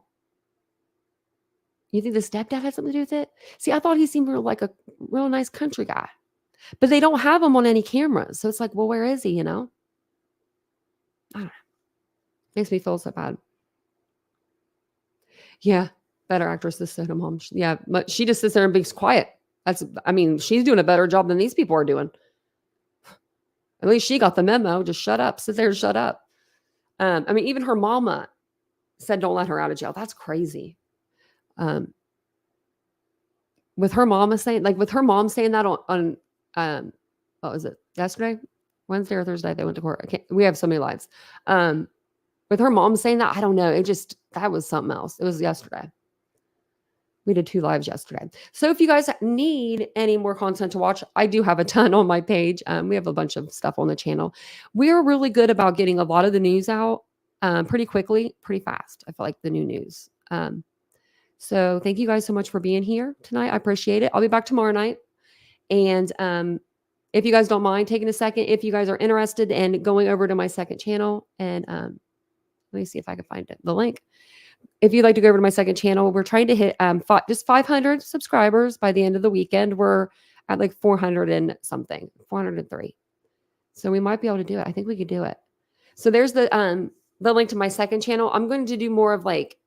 You think the stepdad had something to do with it? See, I thought he seemed like a real nice country guy. But they don't have him on any cameras. So it's like, well, where is he, I don't know. Makes me feel so bad. Yeah, better actress, the Soda mom. Yeah, but she just sits there and being quiet. She's doing a better job than these people are doing. At least she got the memo. Just shut up. Sit there and shut up. Even her mama said don't let her out of jail. That's crazy. With her mama saying that on what was it, yesterday, Wednesday or Thursday, they went to court. We have so many lives. With her mom saying that, I don't know. That was something else. It was yesterday. We did 2 lives yesterday. So if you guys need any more content to watch, I do have a ton on my page. We have a bunch of stuff on the channel. We are really good about getting a lot of the news out pretty quickly, pretty fast. I feel like the new news. So thank you guys so much for being here tonight. I appreciate it. I'll be back tomorrow night. And if you guys don't mind taking a second, if you guys are interested in going over to my second channel, and let me see if I can find the link. If you'd like to go over to my second channel, we're trying to hit just 500 subscribers by the end of the weekend. We're at like 400 and something, 403. So we might be able to do it. I think we could do it. So there's the link to my second channel. I'm going to do more of like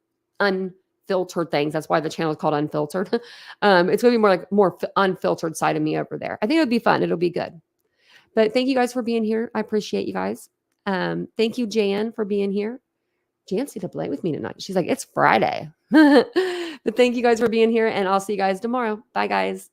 unfiltered things. That's why the channel is called Unfiltered. It's going to be more unfiltered side of me over there. I think it'll be fun. It'll be good. But thank you guys for being here. I appreciate you guys. Thank you, Jan, for being here. Jan's to play with me tonight. She's like, it's Friday. But thank you guys for being here, and I'll see you guys tomorrow. Bye, guys.